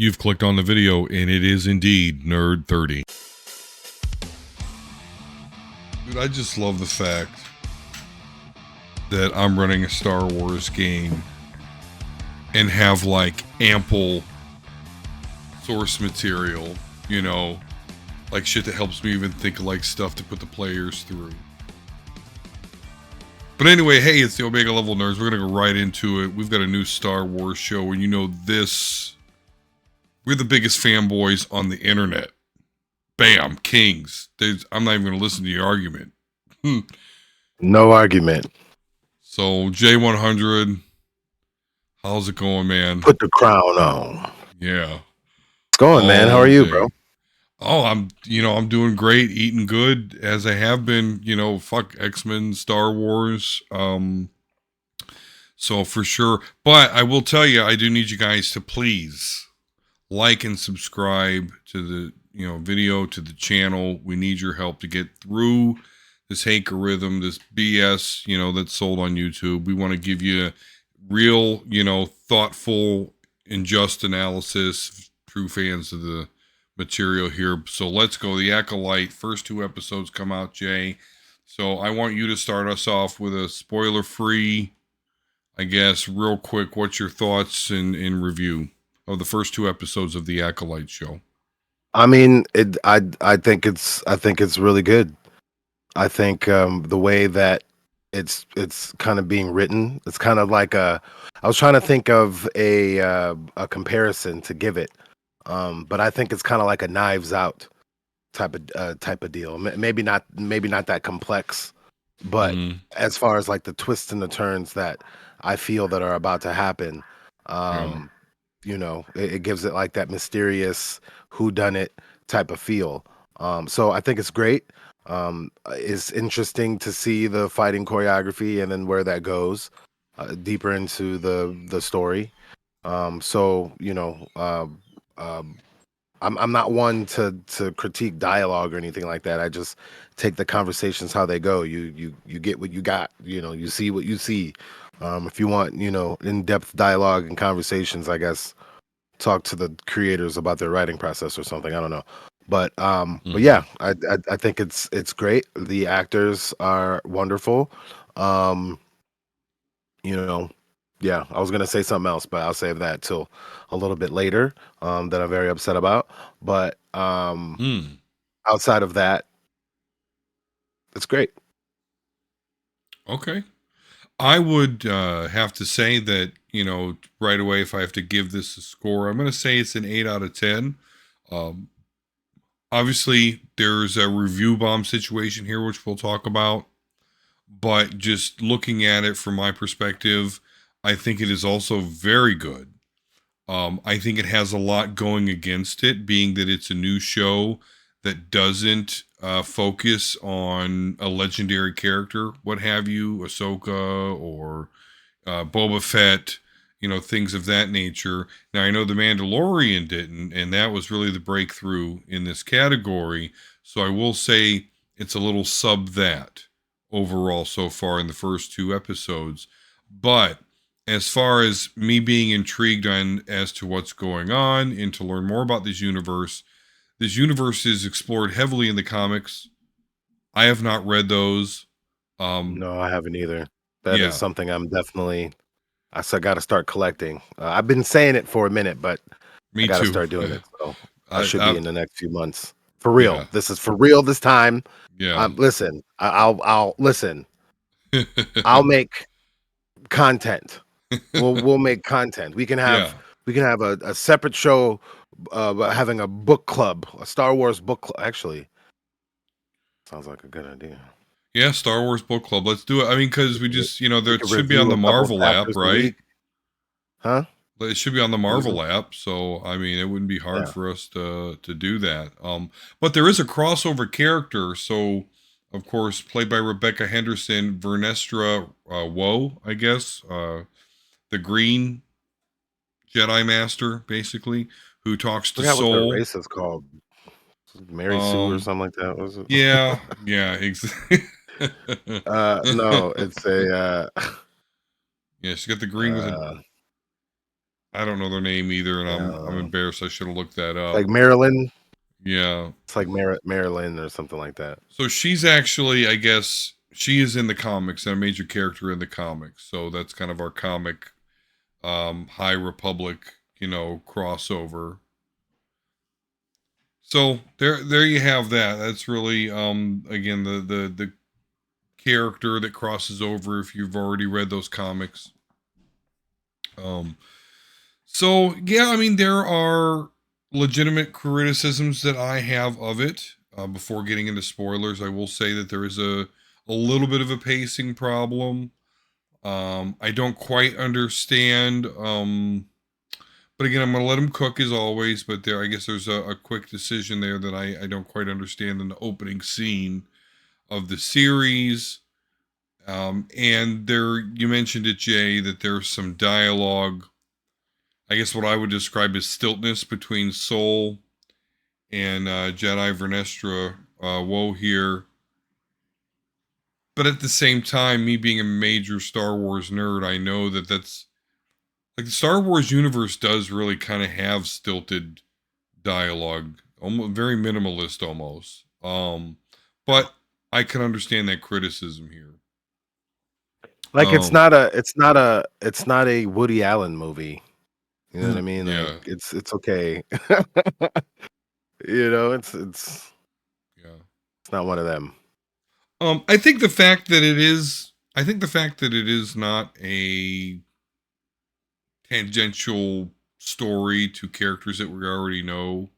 You've clicked on the video, and it is indeed Nerd 30. Dude, I just love the fact that I'm running a Star Wars game and have like ample source material, you know, like shit that helps me even think of like stuff to put the players through. But anyway, hey, it's the Omega Level Nerds. We're going to go right into it. We've got a new Star Wars show, and you know this. We're the biggest fanboys on the internet. Bam, kings. I'm not even going to listen to your argument. No argument. So, J100, how's it going, man? Put the crown on. Yeah. It's going, man. How are you, bro? Oh, I'm doing great, eating good as I have been, fuck X-Men, Star Wars. So for sure. But I will tell you, I do need you guys to please like and subscribe to the, video, to the channel. We need your help to get through this algorithm, this BS, that's sold on YouTube. We want to give you real, thoughtful and just analysis, true fans of the material here. So let's go. The Acolyte, first 2 episodes come out, Jay. So I want you to start us off with a spoiler-free, I guess, real quick. What's your thoughts in review of the first 2 episodes of the Acolyte show? I mean, I think it's really good. I think the way that it's kind of being written, it's kind of like I was trying to think of a comparison to give it, but I think it's kind of like a Knives Out type of deal. Maybe not that complex, but as far as like the twists and the turns that I feel that are about to happen, it gives it like that mysterious whodunit type of feel. So I think it's great. It's interesting to see the fighting choreography and then where that goes deeper into the story. I'm not one to critique dialogue or anything like that. I just take the conversations how they go. You get what you got. You see what you see. If you want, in-depth dialogue and conversations, I guess talk to the creators about their writing process or something. I don't know. But yeah, I think it's great. The actors are wonderful. Yeah, I was gonna say something else, but I'll save that till a little bit later. That I'm very upset about. But outside of that, it's great. Okay. I would have to say that, right away, if I have to give this a score, I'm going to say it's an 8 out of 10. Obviously, there's a review bomb situation here, which we'll talk about. But just looking at it from my perspective, I think it is also very good. I think it has a lot going against it, being that it's a new show that doesn't focus on a legendary character, what have you, Ahsoka or Boba Fett, things of that nature. Now, I know The Mandalorian didn't, and that was really the breakthrough in this category. So I will say it's a little sub that overall so far in the first 2 episodes. But as far as me being intrigued as to what's going on and to learn more about this universe is explored heavily in the comics. I have not read those. No, I haven't either. That is something I'm definitely. I got to start collecting. I've been saying it for a minute, but I got to start doing it. So I should be in the next few months. For real. Yeah. This is for real this time. Yeah. Listen, I'll listen. I'll make content. We'll make content. We can have a separate show having a book club, a Star Wars book club. Actually, sounds like a good idea. Yeah, Star Wars book club. Let's do it. I mean, because we just, there should be on the Marvel app, right? Huh? It should be on the Marvel app, so I mean, it wouldn't be hard for us to do that. But there is a crossover character, so of course, played by Rebecca Henderson, Vernestra Woe, I guess, the Green Jedi Master, basically, who talks to Soul. What their race is called. Mary Sue or something like that, was it? Yeah, exactly. No, it's a yeah, she's got the green with it. I don't know their name either, and I'm Yeah, embarrassed. I should have looked that it's up. like Marilyn. Yeah. It's like Marilyn or something like that. So she's actually, I guess, she is in the comics and a major character in the comics. So that's kind of our comic High Republic, crossover. So there you have that. That's really again the character that crosses over if you've already read those comics. Um so yeah, I mean there are legitimate criticisms that I have of it. Before getting into spoilers, I will say that there is a little bit of a pacing problem. I don't quite understand. But again, I'm going to let him cook as always. But I guess there's a quick decision there that I don't quite understand in the opening scene of the series. And there, you mentioned it, Jay, that there's some dialogue. I guess what I would describe as stiltness between Soul and Jedi Vernestra Woe here. But at the same time, me being a major Star Wars nerd, I know that that's like the Star Wars universe does really kind of have stilted dialogue, almost very minimalist almost. But I can understand that criticism here. Like Um, it's not a Woody Allen movie. You know what I mean? Like yeah, it's okay. It's yeah. not one of them. I think the fact that it is, I think the fact that it is not a tangential story to characters that we already know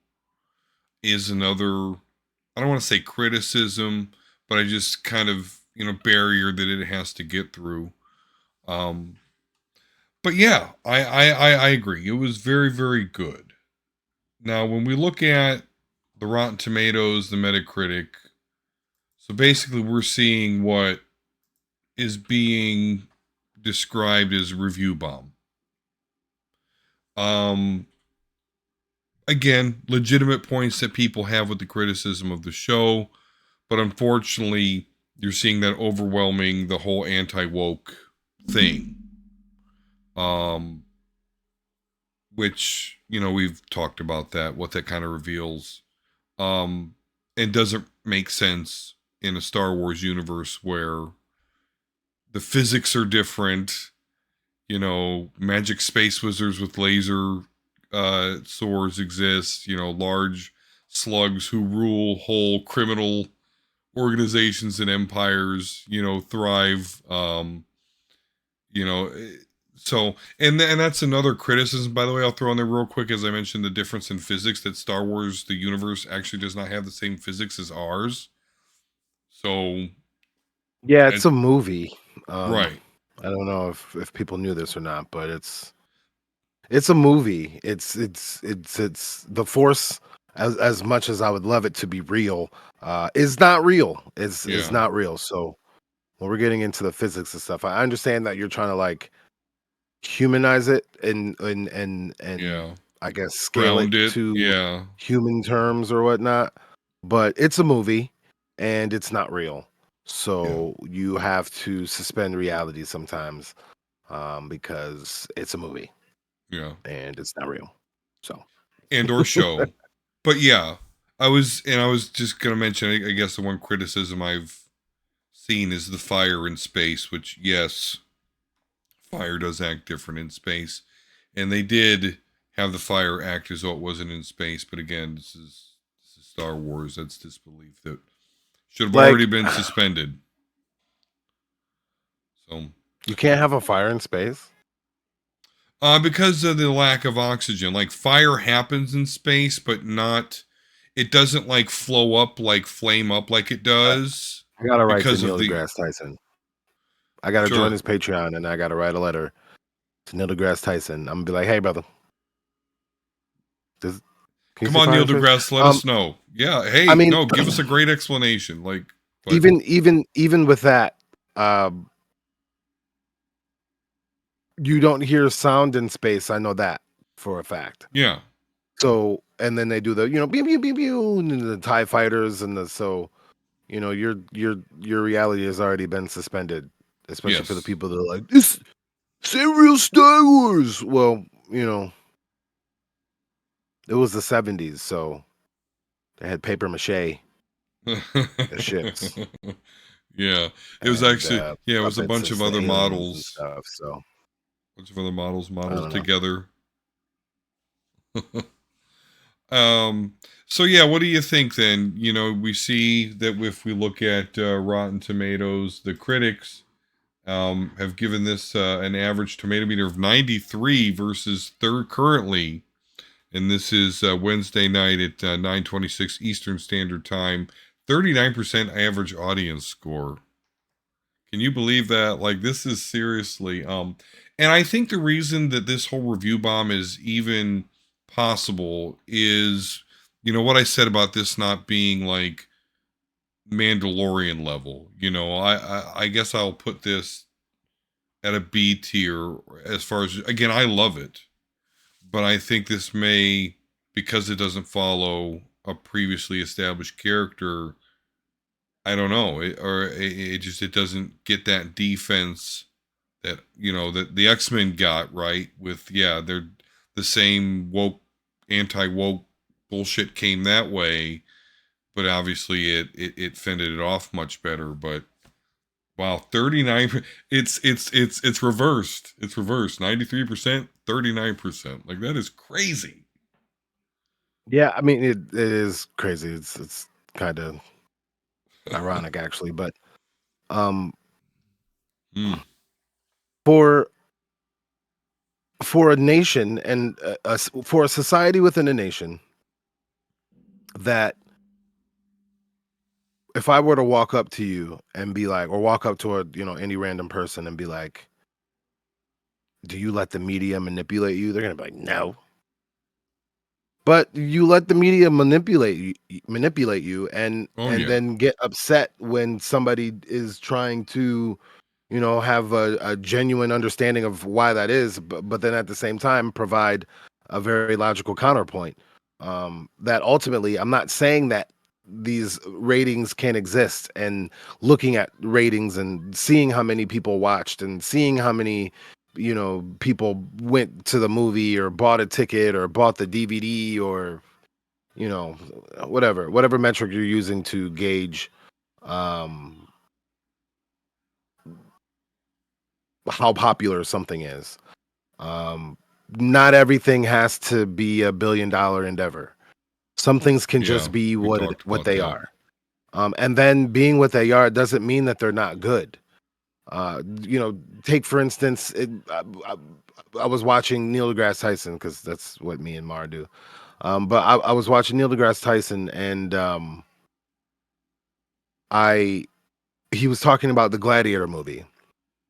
is another. I don't want to say criticism, but I just kind of barrier that it has to get through. Um, but yeah, I agree. It was very very good. Now, when we look at the Rotten Tomatoes, the Metacritic, so basically we're seeing what is being described as review bomb. Um, Again, legitimate points that people have with the criticism of the show, but unfortunately, you're seeing that overwhelming the whole anti woke thing. Um, which we've talked about that, what that kind of reveals, and doesn't make sense in a Star Wars universe where the physics are different. Magic space wizards with laser swords exist. Large slugs who rule whole criminal organizations and empires. Thrive. You know, eh, so and that's another criticism. By the way, I'll throw in there real quick as I mentioned the difference in physics that Star Wars, the universe, actually does not have the same physics as ours. So, Yeah, and, it's a movie. Um, right, I don't know if people knew this or not, but it's a movie. It's the Force, as much as I would love it to be real, is not real. Is yeah, not real. So when we're getting into the physics and stuff, I understand that you're trying to like humanize it and yeah, I guess scale it ground it, to yeah, human terms or whatnot. But it's a movie and it's not real. yeah, So you have to suspend reality sometimes because it's a movie yeah, and it's not real. So and or show. But yeah, I was just gonna mention. I guess the one criticism I've seen is the fire in space, which yes, fire does act different in space, and they did have the fire act as though it wasn't in space. But again, this is Star Wars. That's disbelief that should have already like been suspended. So, you can't have a fire in space. because of the lack of oxygen, like fire happens in space, but not. It doesn't like flow up, like flame up, like it I, does I gotta write to because of Neil the deGrasse Tyson. I gotta join sure. his Patreon and I gotta write a letter to Neil deGrasse Tyson. I'm gonna be like, hey brother, does, can you Come see on, fire Neil in space? deGrasse, let Um, us know. Yeah, I hey, mean, no, give us a great explanation. Like, but even with that, um, you don't hear sound in space. I know that for a fact. yeah, So, and then they do the, pew pew pew pew, and the Tie fighters, and the so, your reality has already been suspended, especially for the yes, people that are like this. Say real Star Wars. Well, you know, it was the 70s, so they had paper mache as ships Yeah, it was and actually, yeah, it was a puppets bunch and of other aliens and models, stuff. So I models don't know. together. Um, so yeah, what do you think then? You know, we see that if we look at Rotten Tomatoes, the critics have given this an average tomato meter of 93 versus third currently, and this is Wednesday night at 9:26 Eastern Standard Time, 39% average audience score. Can you believe that? Like, this is seriously and I think the reason that this whole review bomb is even possible is, you know, what I said about this not being like Mandalorian level. You know, I guess I'll put this at a B tier as far as, again, I love it, but I think this may, because it doesn't follow a previously established character, I don't know, it just, it doesn't get that defense that, you know, that the X-Men got, right? With, yeah, they're the same woke, anti-woke bullshit came that way, but obviously it fended it off much better. But wow, 39, it's reversed. It's reversed. 93%, 39%. Like, that is crazy. Yeah, I mean it is crazy. It's kind of ironic actually, but um Mm, for for a nation and for a society within a nation that if I were to walk up to you and be like, or walk up to a, any random person and be like, do you let the media manipulate you? They're gonna be like, no. But you let the media manipulate you oh and yeah. then get upset when somebody is trying to, have a genuine understanding of why that is, but then at the same time provide a very logical counterpoint. That ultimately, I'm not saying that these ratings can exist, and looking at ratings and seeing how many people watched and seeing how many people went to the movie or bought a ticket or bought the DVD or you know whatever metric you're using to gauge um how popular something is. um Not everything has to be a billion-dollar endeavor. Some things can Yeah, just be we talked what about they that. are. And then being what they are doesn't mean that they're not good. Take for instance, I was watching Neil deGrasse Tyson because that's what me and Mar do. But I was watching Neil deGrasse Tyson, and I he was talking about the Gladiator movie.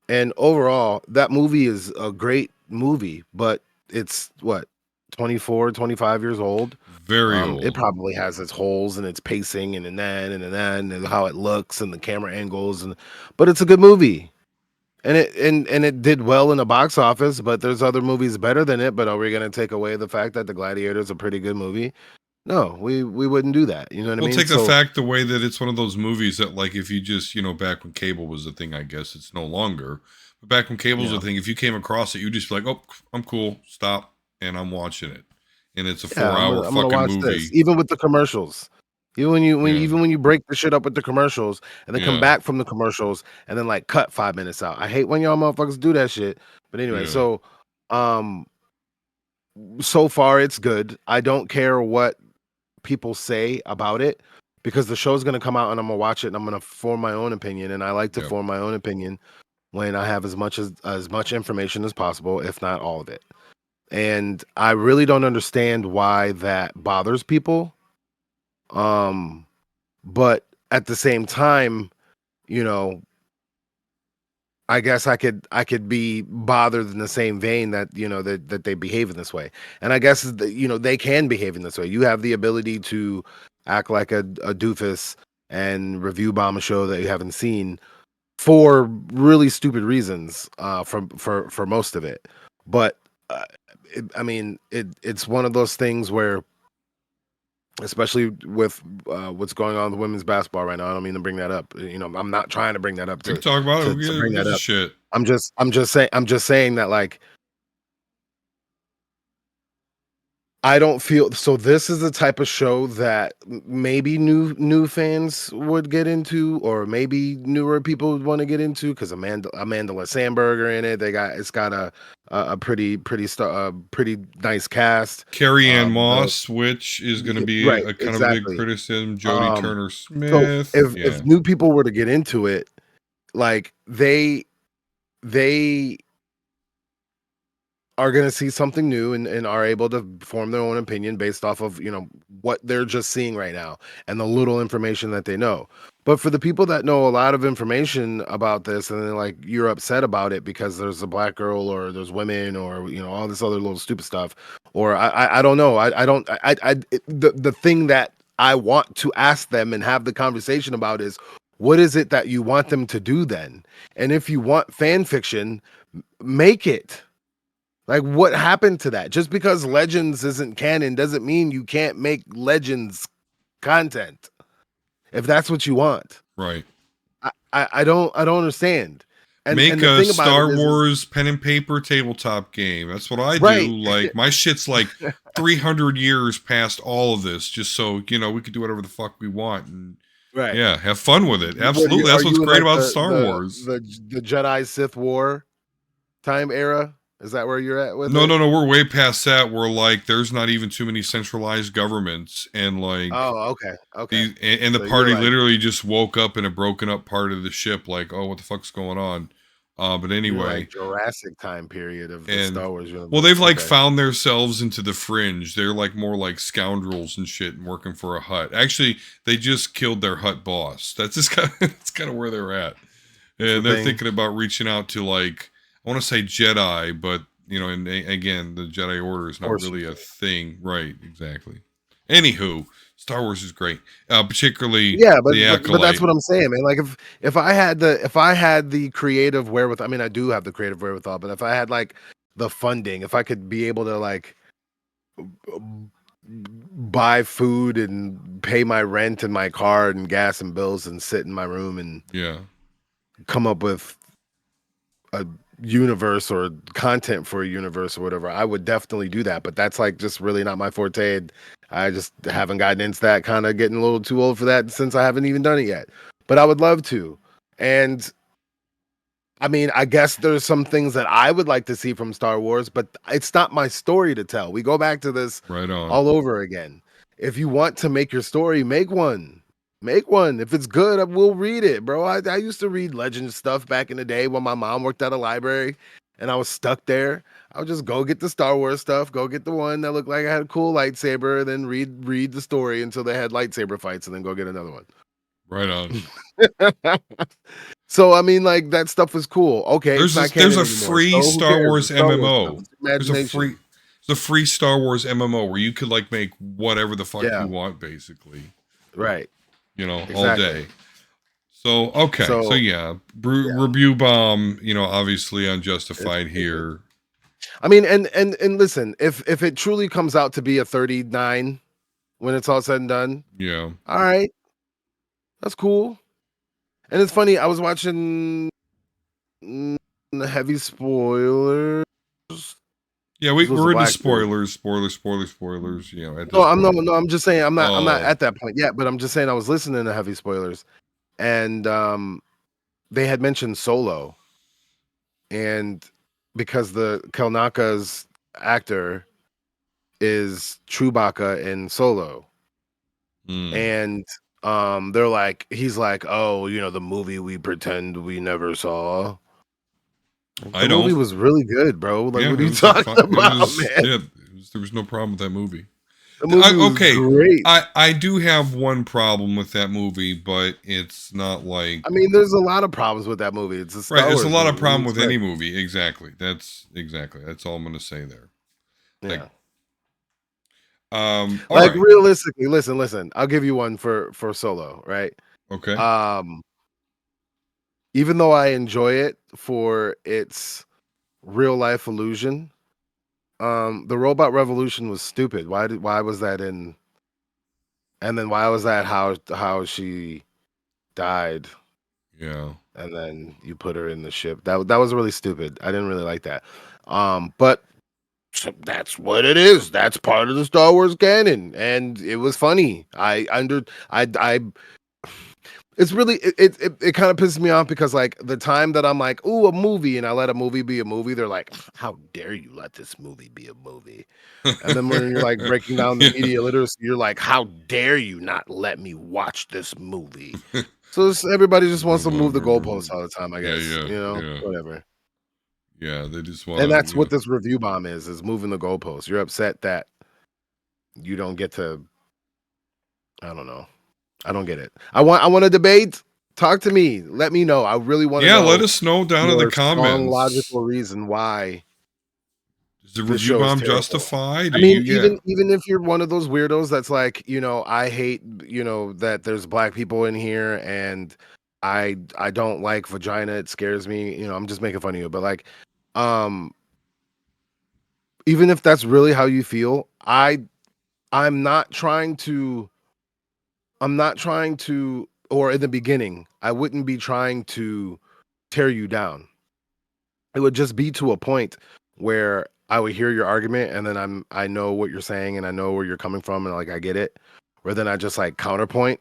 And overall, that movie is a great movie, but it's what, 24, 25 years old. Very It old. probably has its holes and its pacing and how it looks and the camera angles, but it's a good movie. And it did well in the box office, but there's other movies better than it. But are we gonna take away the fact that The Gladiator is a pretty good movie? No, we wouldn't do that. You know what I We'll mean? take the So fact the way that it's one of those movies that, like, if you just, you know, back when cable was a thing, I guess it's no longer. But back when cable was a yeah, thing, if you came across it, you just be like, oh, I'm cool, stop, and I'm watching it. And it's a yeah, 4 hour I'm gonna fucking watch this, movie. even with the commercials. Yeah, Even when you break the shit up with the commercials and then come yeah, back from the commercials and then like cut 5 minutes out. I hate when y'all motherfuckers do that shit. But anyway, yeah, um so far it's good. I don't care what people say about it because the show's gonna come out and I'm gonna watch it and I'm gonna form my own opinion. And I like to yep. form my own opinion when I have as much information as possible, if not all of it. And I really don't understand why that bothers people. Um, but at the same time, you know, I guess I could be bothered in the same vein that that they behave in this way, and I guess they can behave in this way. You have the ability to act like a doofus and review bomb a show that you haven't seen for really stupid reasons. For most of it, but uh, I mean it's one of those things where, especially with what's going on with women's basketball right now. I don't mean to bring that up. I'm not trying to bring that up We can talk about it. to Who bring that gives a up. shit? I'm just saying that like I don't feel so. This is the type of show that maybe new fans would get into, or maybe newer people would want to get into because Amanda Sandberger in it. It's got a pretty nice cast. Carrie Ann The Moss, which is going to be Right, a kind of a big exactly. criticism. Jodie Um, Turner so Smith, if yeah, new people were to get into it, like they are going to see something new and are able to form their own opinion based off of what they're just seeing right now and the little information that they know. But for the people that know a lot of information about this and then like you're upset about it because there's a black girl or there's women or all this other little stupid stuff, or I don't know, I don't the thing that I want to ask them and have the conversation about is, what is it that you want them to do then? And if you want fan fiction, make it. Like, what happened to that? Just because Legends isn't canon doesn't mean you can't make Legends content if that's what you want. right. I don't understand. And Make the a thing about it Star is Wars pen and paper tabletop game. That's what I do. right, Like my shit's like 300 years past all of this, just so we could do whatever the fuck we want and right. yeah, have fun with it. What Absolutely, are that's what's you in great like about the Star the Wars. the the Jedi Sith War time era? Is that where you're at with No, it? no, no. We're way past that. We're like, there's not even too many centralized governments, and like Oh, okay, okay. and the So you're party like literally just woke up in a broken up part of the ship. Like, oh, what the fuck's going on? But you're like anyway, Jurassic time period of the and Star Wars well, universe. they've like Okay. found themselves into the fringe. They're like more like scoundrels and shit, and working for a hut. Actually, they just killed their hut boss. That's just kind of that's kind of where they're at, That's the and they're thing. thinking about reaching out to like I want to say Jedi, but and again, the Jedi Order is not Force really a users. thing, right? Exactly. Anywho, Star Wars is great, particularly Yeah, but the but that's Acolyte. what I'm saying, man. Like if I had the creative wherewithal, I mean, I do have the creative wherewithal, but if I had like the funding, if I could be able to like buy food and pay my rent and my car and gas and bills and sit in my room and Yeah, come up with a universe or content for a universe or whatever, I would definitely do that. But that's like just really not my forte. I just haven't gotten into that, kind of getting a little too old for that since I haven't even done it yet. But I would love to. And I mean, I guess there's some things that I would like to see from Star Wars, but it's not my story to tell. We go back to this right on. all over again. If you want to make your story, make one. Make one. If it's good, I will read it, bro. I used to read legend stuff back in the day when my mom worked at a library and I was stuck there. I would just go get the Star Wars stuff, go get the one that looked like I had a cool lightsaber, then read the story until they had lightsaber fights, and then go get another one. Right on. So I mean, like that stuff was cool. Okay, it's not There's canon a anymore. free So who Star cares? Wars It's Star Wars stuff. MMO. It's There's a imagination. free there's a free Star Wars MMO where you could like make whatever the fuck Yeah, you want basically, right. all Exactly. day. So okay, so So yeah, yeah, review bomb, obviously it's unjustified amazing. here. I mean, and listen, if it truly comes out to be a 39 when it's all said and done, Yeah, all right, that's cool. And it's funny. I was watching mm, heavy spoilers. yeah, This was the we're into black dude. spoilers. At No, this I'm no, point. no. I'm just saying I'm not Oh, at that point yet. But I'm just saying I was listening to heavy spoilers, and they had mentioned Solo, and because the Kelnaka's actor is Chewbacca in Solo, hmm. and they're like, he's like, oh, the movie we pretend we never saw. I The movie don't. was really good, bro. Like, Yeah, what it are you was a talking fun. It about, was man? yeah. There was no problem with that movie. The movie was Okay, great. I do have one problem with that movie, but it's not like I mean, there's a lot of problems with that movie. It's a right. Star There's a Wars lot of movie. What do you problem with any expect? movie. Exactly. That's all I'm gonna say there. Like, Yeah. all Like right, realistically, listen. I'll give you one for Solo, right? okay. Um, even though I enjoy it for its real life illusion, the robot revolution was stupid. Why was that in, and then why was that how she died, Yeah, and then you put her in the ship? That was really stupid. I didn't really like that. But So that's what it is. That's part of the Star Wars canon, and it was funny. I it's really it kind of pisses me off because like the time that I'm like, ooh, a movie, and I let a movie be a movie, they're like, how dare you let this movie be a movie? And then when you're like breaking down the Yeah. media literacy, you're like, how dare you not let me watch this movie? So everybody just wants to move the goalposts all the time, I Yeah, guess. yeah, You know, yeah. whatever. Yeah, they just And wanna, that's what this review bomb is moving the goalposts. You're upset that you don't get to, I don't know. I don't get it. I want to debate. Talk to me. Let me know. I really want to yeah, let know us know down in the your strong comments. logical reason why Is the this review show is bomb terrible. justified? I Or mean, you yeah. even if you're one of those weirdos that's like, I hate, that there's black people in here and I don't like vagina, it scares me, I'm just making fun of you. But like, um, even if that's really how you feel, I'm not trying to or in the beginning, I wouldn't be trying to tear you down. It would just be to a point where I would hear your argument and then I know what you're saying and I know where you're coming from and like I get it. Where then I just like counterpoint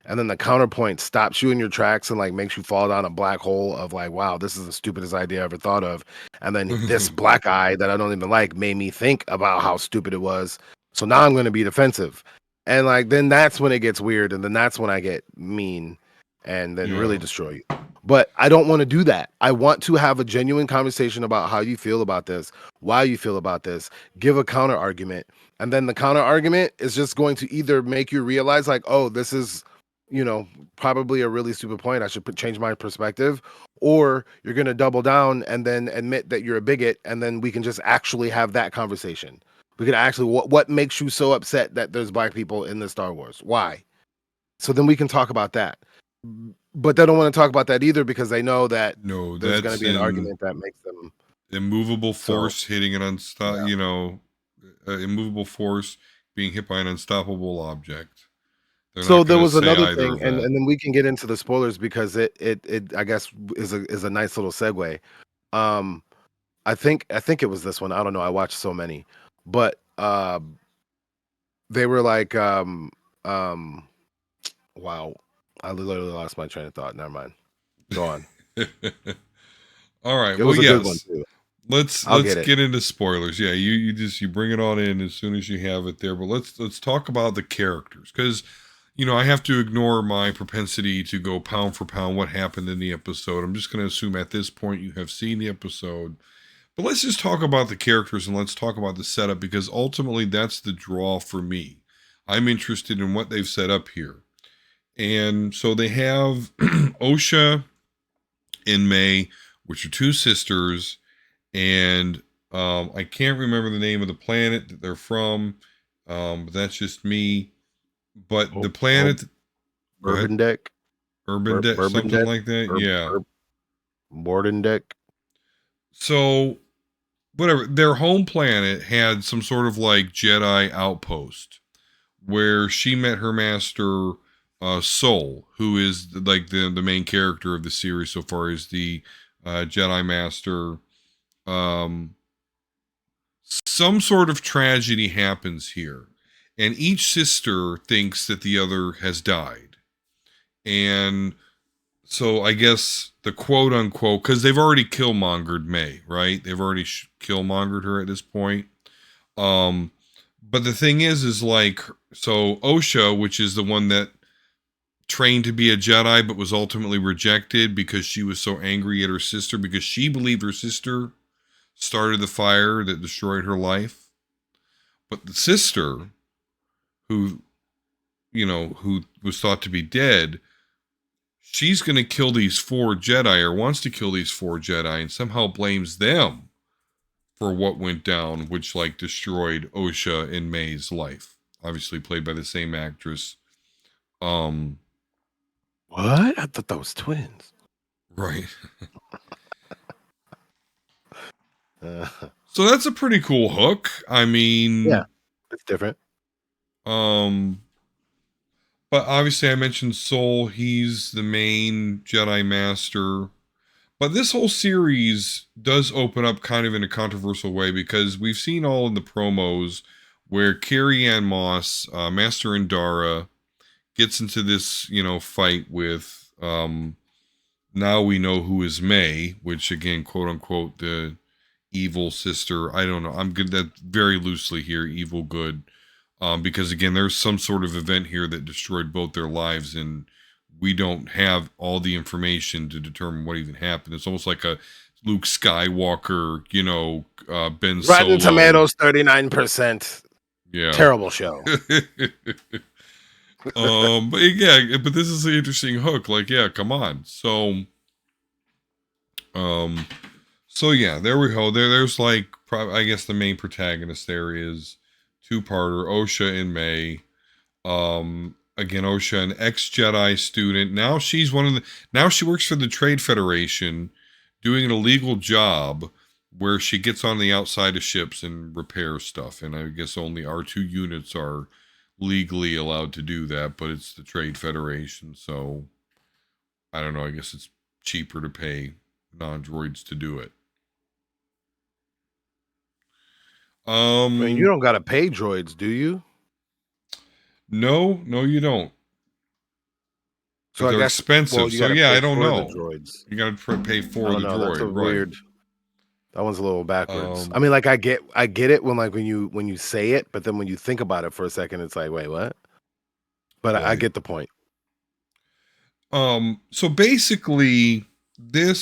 and then the counterpoint stops you in your tracks and like makes you fall down a black hole of like, wow, this is the stupidest idea I ever thought of. And then this black eye that I don't even like made me think about how stupid it was. So now I'm gonna be defensive. And like then that's when it gets weird and then that's when I get mean and then really Yeah. destroy you. But I don't want to do that. I want to have a genuine conversation about how you feel about this, why you feel about this, give a counter argument. And then the counter argument is just going to either make you realize, like, oh, this is, probably a really stupid point. I should change my perspective. Or you're going to double down and then admit that you're a bigot. And then we can just actually have that conversation. We can actually, what makes you so upset that there's black people in the Star Wars? Why? So then we can talk about that. But they don't want to talk about that either because they know that No, there's going to that's be an an argument that makes them immovable so force hitting an yeah. immovable force being hit by an unstoppable object. They're So not there gonna was say another either thing, of and that. and then we can get into the spoilers because it I guess is a nice little segue. Um, I think it was this one. I don't know. I watched so many, but they were like um wow. I literally lost my train of thought. Never mind. Go on. All right. It Well, was a good one yes. too. Let's I'll get it. get into spoilers. Yeah, you just you bring it on in as soon as you have it there. But let's talk about the characters because I have to ignore my propensity to go pound for pound what happened in the episode. I'm just going to assume at this point you have seen the episode. But let's just talk about the characters and let's talk about the setup because ultimately that's the draw for me. I'm interested in what they've set up here. And so they have Osha and May, which are two sisters, and I can't remember the name of the planet that they're from, but that's just me. But the Hope hope planet, go ahead, Bourbon deck. Bourbon Something deck. like that. Yeah. Borden deck. So whatever, their home planet had some sort of like Jedi outpost where she met her master, Soul, who is like the main character of the series so far, is the Jedi Master. Um, some sort of tragedy happens here, and each sister thinks that the other has died. And so I guess the quote unquote, because they've already killmongered May, right? They've already killmongered her at this point. Um, but the thing is like, so Osha, which is the one that trained to be a Jedi but was ultimately rejected because she was so angry at her sister because she believed her sister started the fire that destroyed her life. But the sister, who who was thought to be dead, she's going to kill these four Jedi or wants to kill these four Jedi and somehow blames them for what went down, which like destroyed Osha and May's life. Obviously played by the same actress. Um, What? I thought that was twins. right. Uh, So that's a pretty cool hook. I yeah, mean, it's different. um, but obviously I mentioned Soul. He's the main Jedi Master. But this whole series does open up kind of in a controversial way because we've seen all in the promos where Carrie Ann Moss, Master Indara, gets into this, fight with now we know who is May, which again, quote unquote, the evil sister. I don't know. I'm good that very loosely here, evil good. Because again, there's some sort of event here that destroyed both their lives, and we don't have all the information to determine what even happened. It's almost like a Luke Skywalker, Ben Rotten Solo. Tomatoes 39%. Yeah. Terrible show. But yeah, but this is an interesting hook. Like, yeah, come on. Um, so yeah, there we go. There's like, I guess the main protagonist there is two-parter, Osha and May. Again, Osha, an ex-Jedi student. Now she works for the Trade Federation, doing an illegal job where she gets on the outside of ships and repairs stuff. And I guess only R2 units are legally allowed to do that, but it's the Trade Federation, so I don't know. I guess it's cheaper to pay non-droids to do it. I mean, you don't gotta pay droids, do you? No, you don't. So But I they're guess, well, expensive. you So gotta yeah, pay I don't for the know. droids. You got to pay I for don't the know. That's a droid, right? weird. That one's a little backwards. I Um, mean, like I get it when you say it, but then when you think about it for a second, it's like, wait, what? But I right. get the point. So basically, the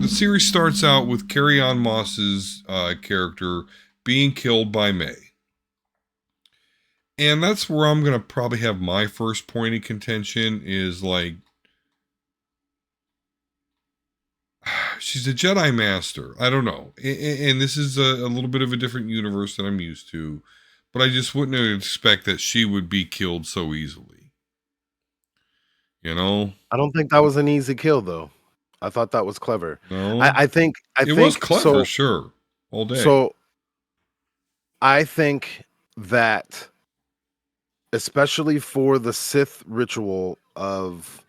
series starts out with Carrie Ann Moss's character being killed by May. And that's where I'm going to probably have my first point of contention is like, she's a Jedi Master. I don't know. And this is a little bit of a different universe than I'm used to. But I just wouldn't expect that she would be killed so easily. You know? I don't think that was an easy kill, though. I thought that was clever. No? I It was think clever, sure. All day. so I think that especially for the Sith ritual of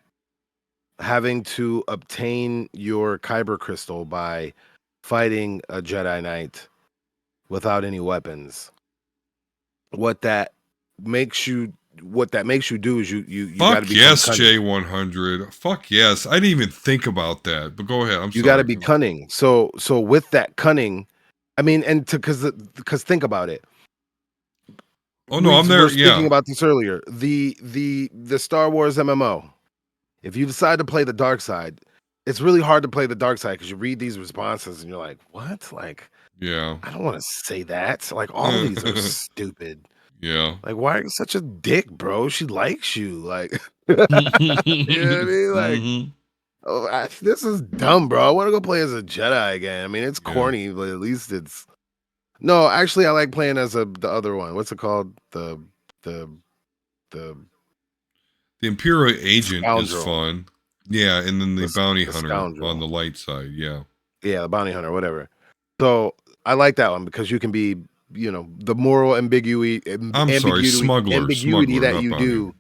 having to obtain your kyber crystal by fighting a Jedi Knight without any weapons, what that what that makes you do is you got to Fuck become yes, cunning. J100. Fuck yes. I didn't even think about that. But go ahead. I'm You got to sorry. be cunning. So with that cunning, I mean, and to because think about it. Oh no, I'm Were there. speaking Yeah. about this earlier. The Star Wars MMO. If you decide to play the dark side, it's really hard to play the dark side because you read these responses and you're like, what? Like, Yeah. I don't want to say that. Like, all these are stupid. Yeah. Like, why are you such a dick, bro? She likes you. Like, you know what I mean? Like, hmm oh, this is dumb, bro. I want to go play as a Jedi again. I mean, it's Yeah. corny, but at least it's. No, actually, I like playing as the other one. What's it called? The the The Imperial agent is scoundrel. fun. Yeah, and then the bounty The hunter on scoundrel. the light side. Yeah. Yeah, the bounty hunter, whatever. So I like that one because you can be, the moral I'm sorry, ambiguity smuggler, that not you bounty do. hunter.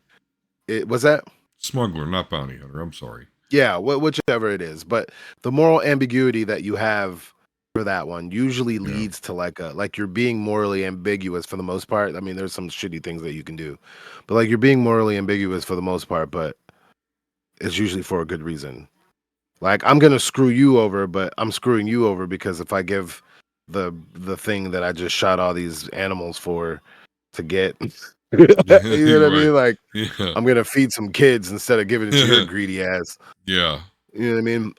It was that. Smuggler, not bounty hunter. I'm sorry. Yeah, whichever it is, but the moral ambiguity that you have for that one usually Yeah. leads to like you're being morally ambiguous for the most part. I mean, there's some shitty things that you can do, but like you're being morally ambiguous for the most part, but it's usually for a good reason. Like I'm gonna screw you over, but I'm screwing you over because if I give the thing that I just shot all these animals for to get, you know what I Right. mean? Like Yeah. I'm gonna feed some kids instead of giving it to your greedy ass. Yeah. You know what I mean?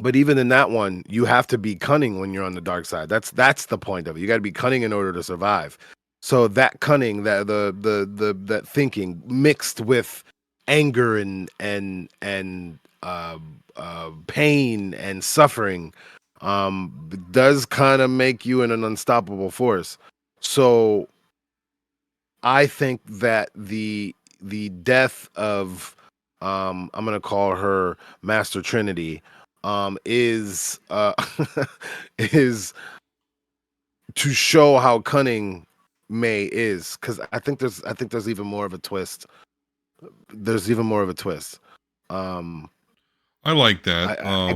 But even in that one, you have to be cunning when you're on the dark side. That's the point of it. You got to be cunning in order to survive. So that cunning, that that thinking mixed with anger and pain and suffering does kind of make you an unstoppable force. So I think that the death of I'm gonna call her Master Trinity is is to show how cunning May is because I think there's even more of a twist. There's even more of a twist. Um I like that. I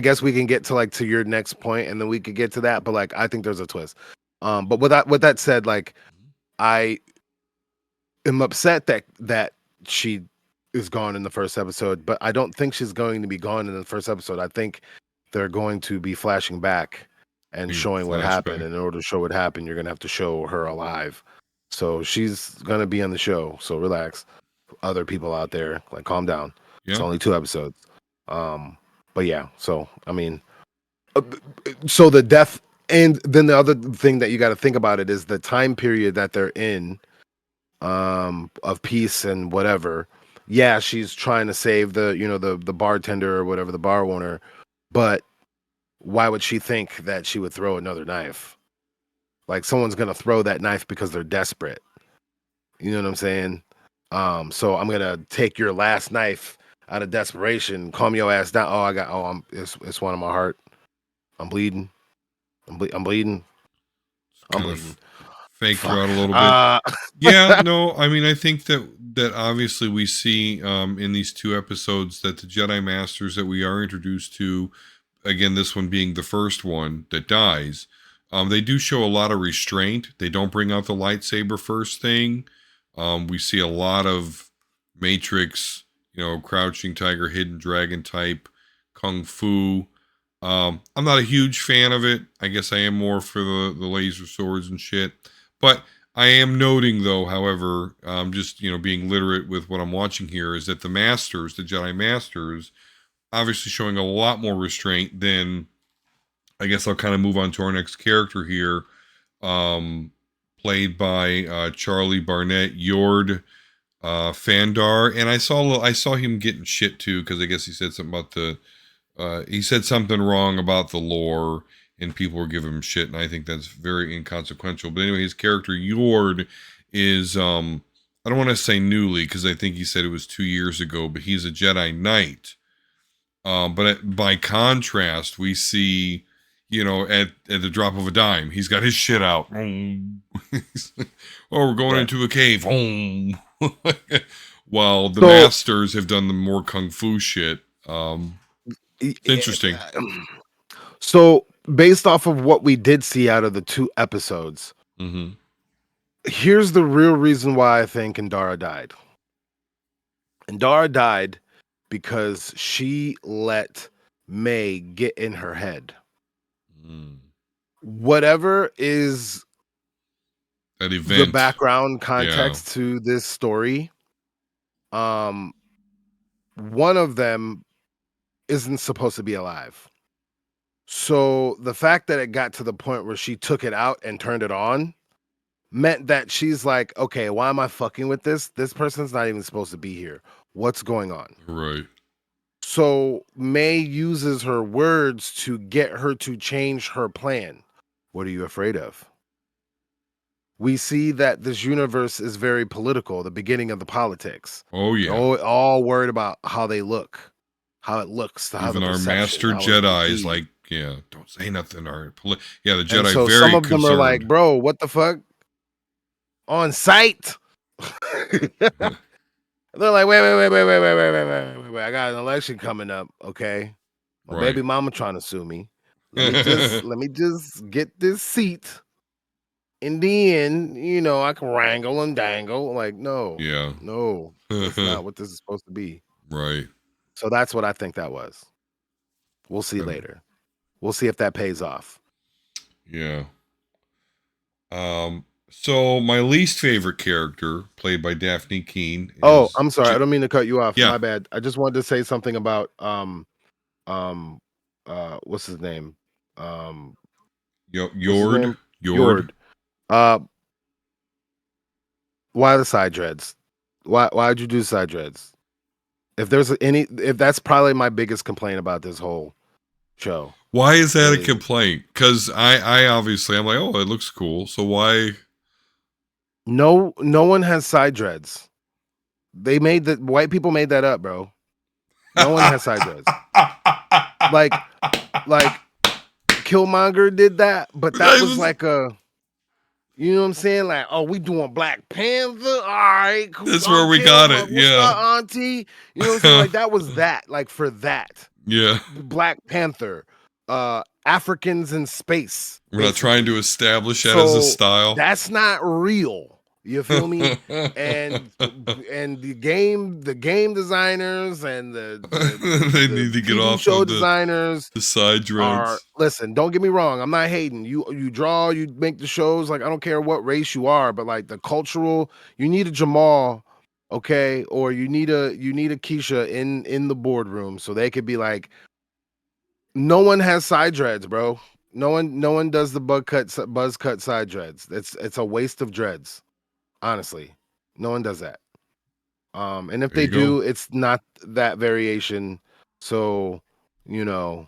guess we can get to like to your next point, and then we could get to that. But like, I think there's a twist. But with that said, like, I am upset that she is gone in the first episode, but I don't think she's going to be gone in the first episode. I think they're going to be flashing back and A showing what happened. flashback. And in order to show what happened, you're gonna have to show her alive. So she's gonna be on the show. So relax. Other people out there, like, calm down. It's Yeah. only 2 episodes. But yeah. So I mean, uh, so the death, and then the other thing that you got to think about it is the time period that they're in, of peace and whatever. Yeah, she's trying to save the bartender or whatever, the bar owner, but why would she think that she would throw another knife? Like, someone's gonna throw that knife because they're desperate. You know what I'm saying? So I'm gonna take your last knife out of desperation, calm your ass down. It's one on my heart. I'm bleeding. I'm bleeding. I'm Kind bleeding. of fake her out Fuck. a little bit. Yeah, no, I mean, I think that obviously we see in these 2 episodes that the Jedi Masters that we are introduced to, again, this one being the first one that dies, they do show a lot of restraint. They don't bring out the lightsaber first thing. We see a lot of Matrix, crouching tiger, hidden dragon type kung fu. I'm not a huge fan of it. I guess I am more for the laser swords and shit. But I am noting, though, however, just being literate with what I'm watching here, is that the Masters, the Jedi Masters, obviously showing a lot more restraint than. I guess I'll kind of move on to our next character here, um, played by Charlie Barnett Yord Fandar, and I saw him getting shit too because I guess he said something about he said something wrong about the lore, and people were giving him shit, and I think that's very inconsequential. But anyway, his character Yord is I don't want to say newly because I think he said it was 2 years ago, but he's a Jedi Knight. By contrast, we see, at the drop of a dime, he's got his shit out. Oh, we're going Right. into a cave. While the So masters have done the more kung fu shit. It's interesting. so based off of what we did see out of the 2 episodes, Hmm. here's the real reason why I think Indara died. Indara died because she let May get in her head. Mm. Whatever is That the event. background Yeah. context to this story, um, one of them isn't supposed to be alive. So the fact that it got to the point where she took it out and turned it on meant that she's like, okay, why am I fucking with this? This person's not even supposed to be here. What's going on? Right. So May uses her words to get her to change her plan. What are you afraid of? We see that this universe is very political, the beginning of the politics. Oh, They're yeah. all worried about how they look, how it looks, how the Even our perception, master how it's Jedi is perceived. like, yeah, don't say nothing. Yeah, the And Jedi so some very of them are like, concerned. bro, what the fuck? On site? They're like, wait. I got an election coming up. Okay. My Right. baby mama trying to sue me. Let me just get this seat. And then, I can wrangle and dangle. Like, no, Yeah. no, that's not what this is supposed to be. Right. So that's what I think that was. We'll see Okay. later. We'll see if that pays off. Yeah. So my least favorite character, played by Daphne Keene, Oh, is I'm sorry. I don't mean to cut you off. yeah, My bad. I just wanted to say something about um what's his name? Um what's his Yord. name? Yord. Yord. Uh why the side dreads? Why'd you do side dreads? If that's probably my biggest complaint about this whole show Why is that a is complaint? Because I obviously I'm like, oh, it looks cool. So why? no one has side dreads. White people made that up, bro. No one has side dreads. Like like Killmonger did that, but that was like a You know what I'm saying? Like, oh, we doing Black Panther. All right, That's where I'll we kill got my it. what's Yeah. up, auntie? You know what I'm saying? Like that was that. Like for that. Yeah. Black Panther, Africans in space, We're not trying to basically. establish that as a So style. that's not real. You feel me? And the game designers and They the need to get TV off show of designers the side are, dreads. listen, don't get me wrong, I'm not hating. You draw, you make the shows, like I don't care what race you are, but like the cultural, you need a Jamal, okay, or you need a Keisha in the boardroom so they could be like, no one has side dreads, bro. No one does the buzz cut side dreads. It's a waste of dreads, honestly. No one does that. And if There they you go. do, it's not that variation. So, you know,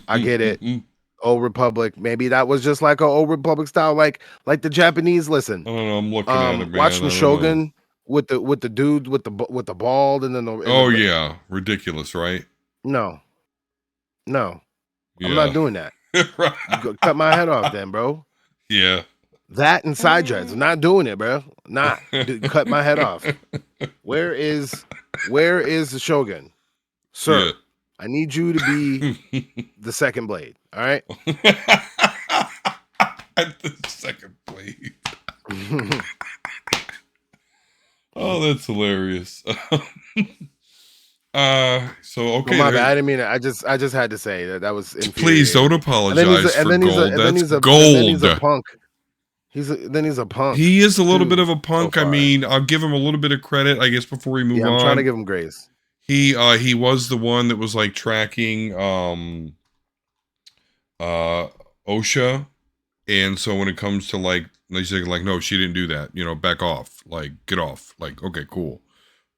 I get it. I Old Republic, maybe that was just like a Old Republic style, like the Japanese. Listen, don't know. I'm looking at it, watch man. the I don't know. Shogun with the dude with the bald and then Oh yeah, ridiculous, right? no, no, I'm not Yeah. doing that. Cut my head off then, bro. Yeah. That and side dreads. I'm not doing it, bro. Not cut my head off. Where is the Shogun, Yeah. sir? I need you to be the second blade. All right. The second blade. Oh, that's hilarious. So Well, okay, my bad. there. I didn't mean it. I just had to say that was Please don't infuriating. And then he's apologize a, and for then he's a, gold. and then That's he's a, and then he's gold. a punk. Then he's a punk He is a little bit too. of a So punk. I far, mean, I'll give him a little bit of credit, I guess, before we move yeah. I'm trying to on. give him grace. He was the one that was like tracking uh OSHA. And so when it comes to like they say like no, she didn't do that, back off. Like get off. Like, okay, cool.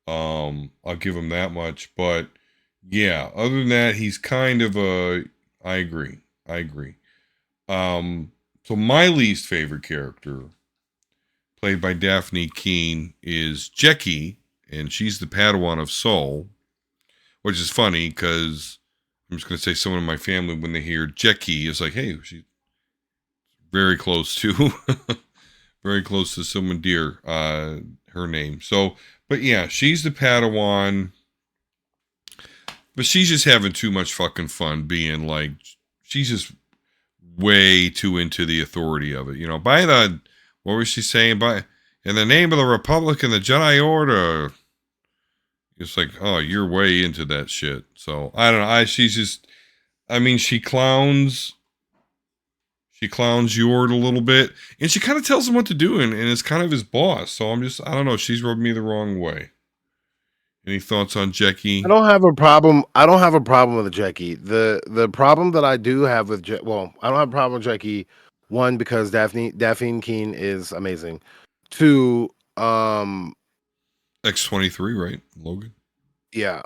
I'll give him that much. But yeah, other than that, he's kind of a I agree. I agree. So my least favorite character, played by Daphne Keane, is Jackie, and she's the Padawan of Soul, which is funny because I'm just gonna say someone in my family when they hear Jackie is like, hey, she's very close to very close to someone dear, her name. So, but yeah, she's the Padawan, but she's just having too much fucking fun being like, she's just way too into the authority of it. By the, what was she saying? By, in the name of the Republic and the Jedi Order. It's like, oh, you're way into that shit. So I don't know. She's just, I mean, she clowns Yord a little bit, and she kind of tells him what to do, and is kind of his boss. So I don't know. She's rubbed me the wrong way. Any thoughts on I Jackie? don't have a problem. I don't have a problem with Jackie. The problem that I do have with well, I don't have a problem with Jackie. One, because Daphne Keane is amazing. Two, X-23, right, Logan? yeah,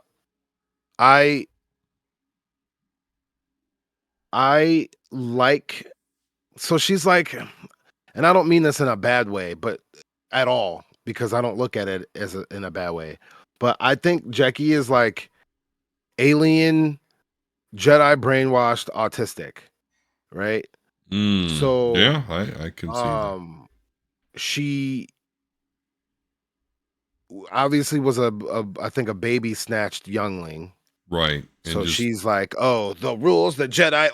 I I like. So she's like, and I don't mean this in a bad way, but at all, because I don't look at it in a bad way. But I think Jackie is like alien Jedi brainwashed autistic, right? So Yeah, I can see that. she obviously was a I think a baby snatched youngling. Right, and So just she's like, "Oh, the rules, the Jedi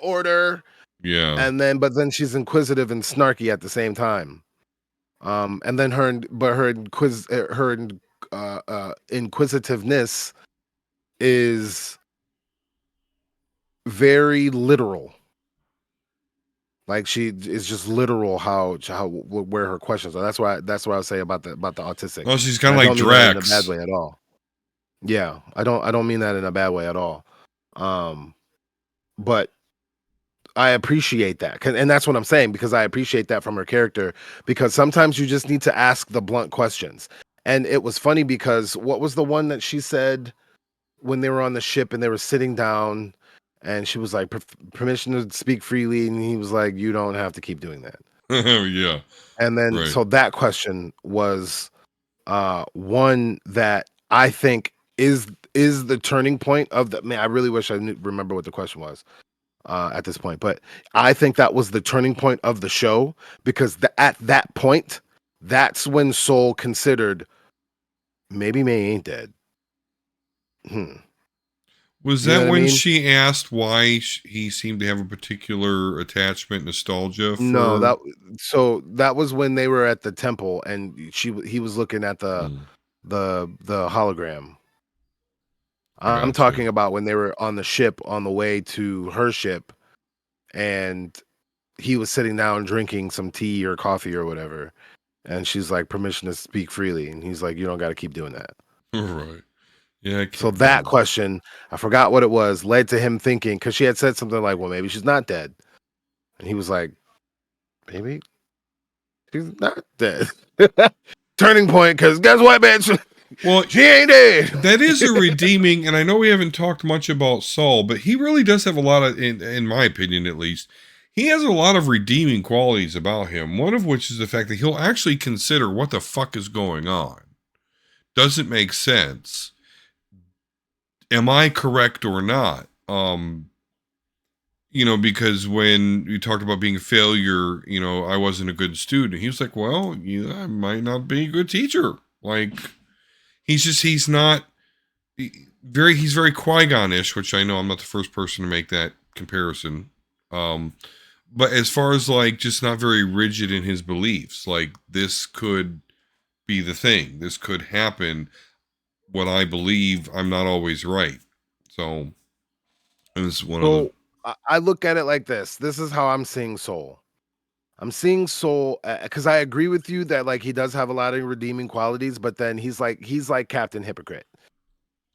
Order." yeah, But then she's inquisitive and snarky at the same time. And then her inquisitiveness is very literal. Like she is just literal where her questions are. That's why I say about the autistic. well, she's And kind I of like don't mean that in a bad Drax. way at all. Yeah, I don't mean that in a bad way at all. Um, but I appreciate that. And that's what I'm saying, because I appreciate that from her character, because sometimes you just need to ask the blunt questions. And it was funny because what was the one that she said when they were on the ship and they were sitting down and she was like, permission to speak freely, and he was like, you don't have to keep doing that. Yeah, And then right. so that question was one that I think is the turning point of the, man, I really wish I remember what the question was. at this point. But I think that was the turning point of the show because at that point, that's when Soul considered maybe May ain't dead. Hmm. Was You know that what I when mean? she asked why he seemed to have a particular attachment, nostalgia No, for? that was when they were at the temple and he was looking at Hmm, the hologram. I I'm got talking you. about when they were on the ship on the way to her ship and he was sitting down drinking some tea or coffee or whatever. And she's like, permission to speak freely. And he's like, you don't got to keep doing that. All right. Yeah, I So can't that remember. question, I forgot what it was, led to him thinking, because she had said something like, well, maybe she's not dead. And he was like, maybe she's not dead. Turning point, because guess what, bitch? Well, She ain't dead. that is a redeeming, and I know we haven't talked much about Saul, but he really does have a lot of, in my opinion at least, he has a lot of redeeming qualities about him. One of which is the fact that he'll actually consider what the fuck is going on. Doesn't make sense. Am I correct or not? Because when you talked about being a failure, I wasn't a good student. He was like, well, I might not be a good teacher. Like, he's not he's very Qui-Gon-ish, which I know I'm not the first person to make that comparison. Um, but as far as like just not very rigid in his beliefs, like this could be the thing. This could happen. What I believe, I'm not always right. So, and this is one of the So I look at it like this. This is how I'm seeing Soul. I'm seeing Soul because I agree with you that like he does have a lot of redeeming qualities, but then he's like Captain Hypocrite.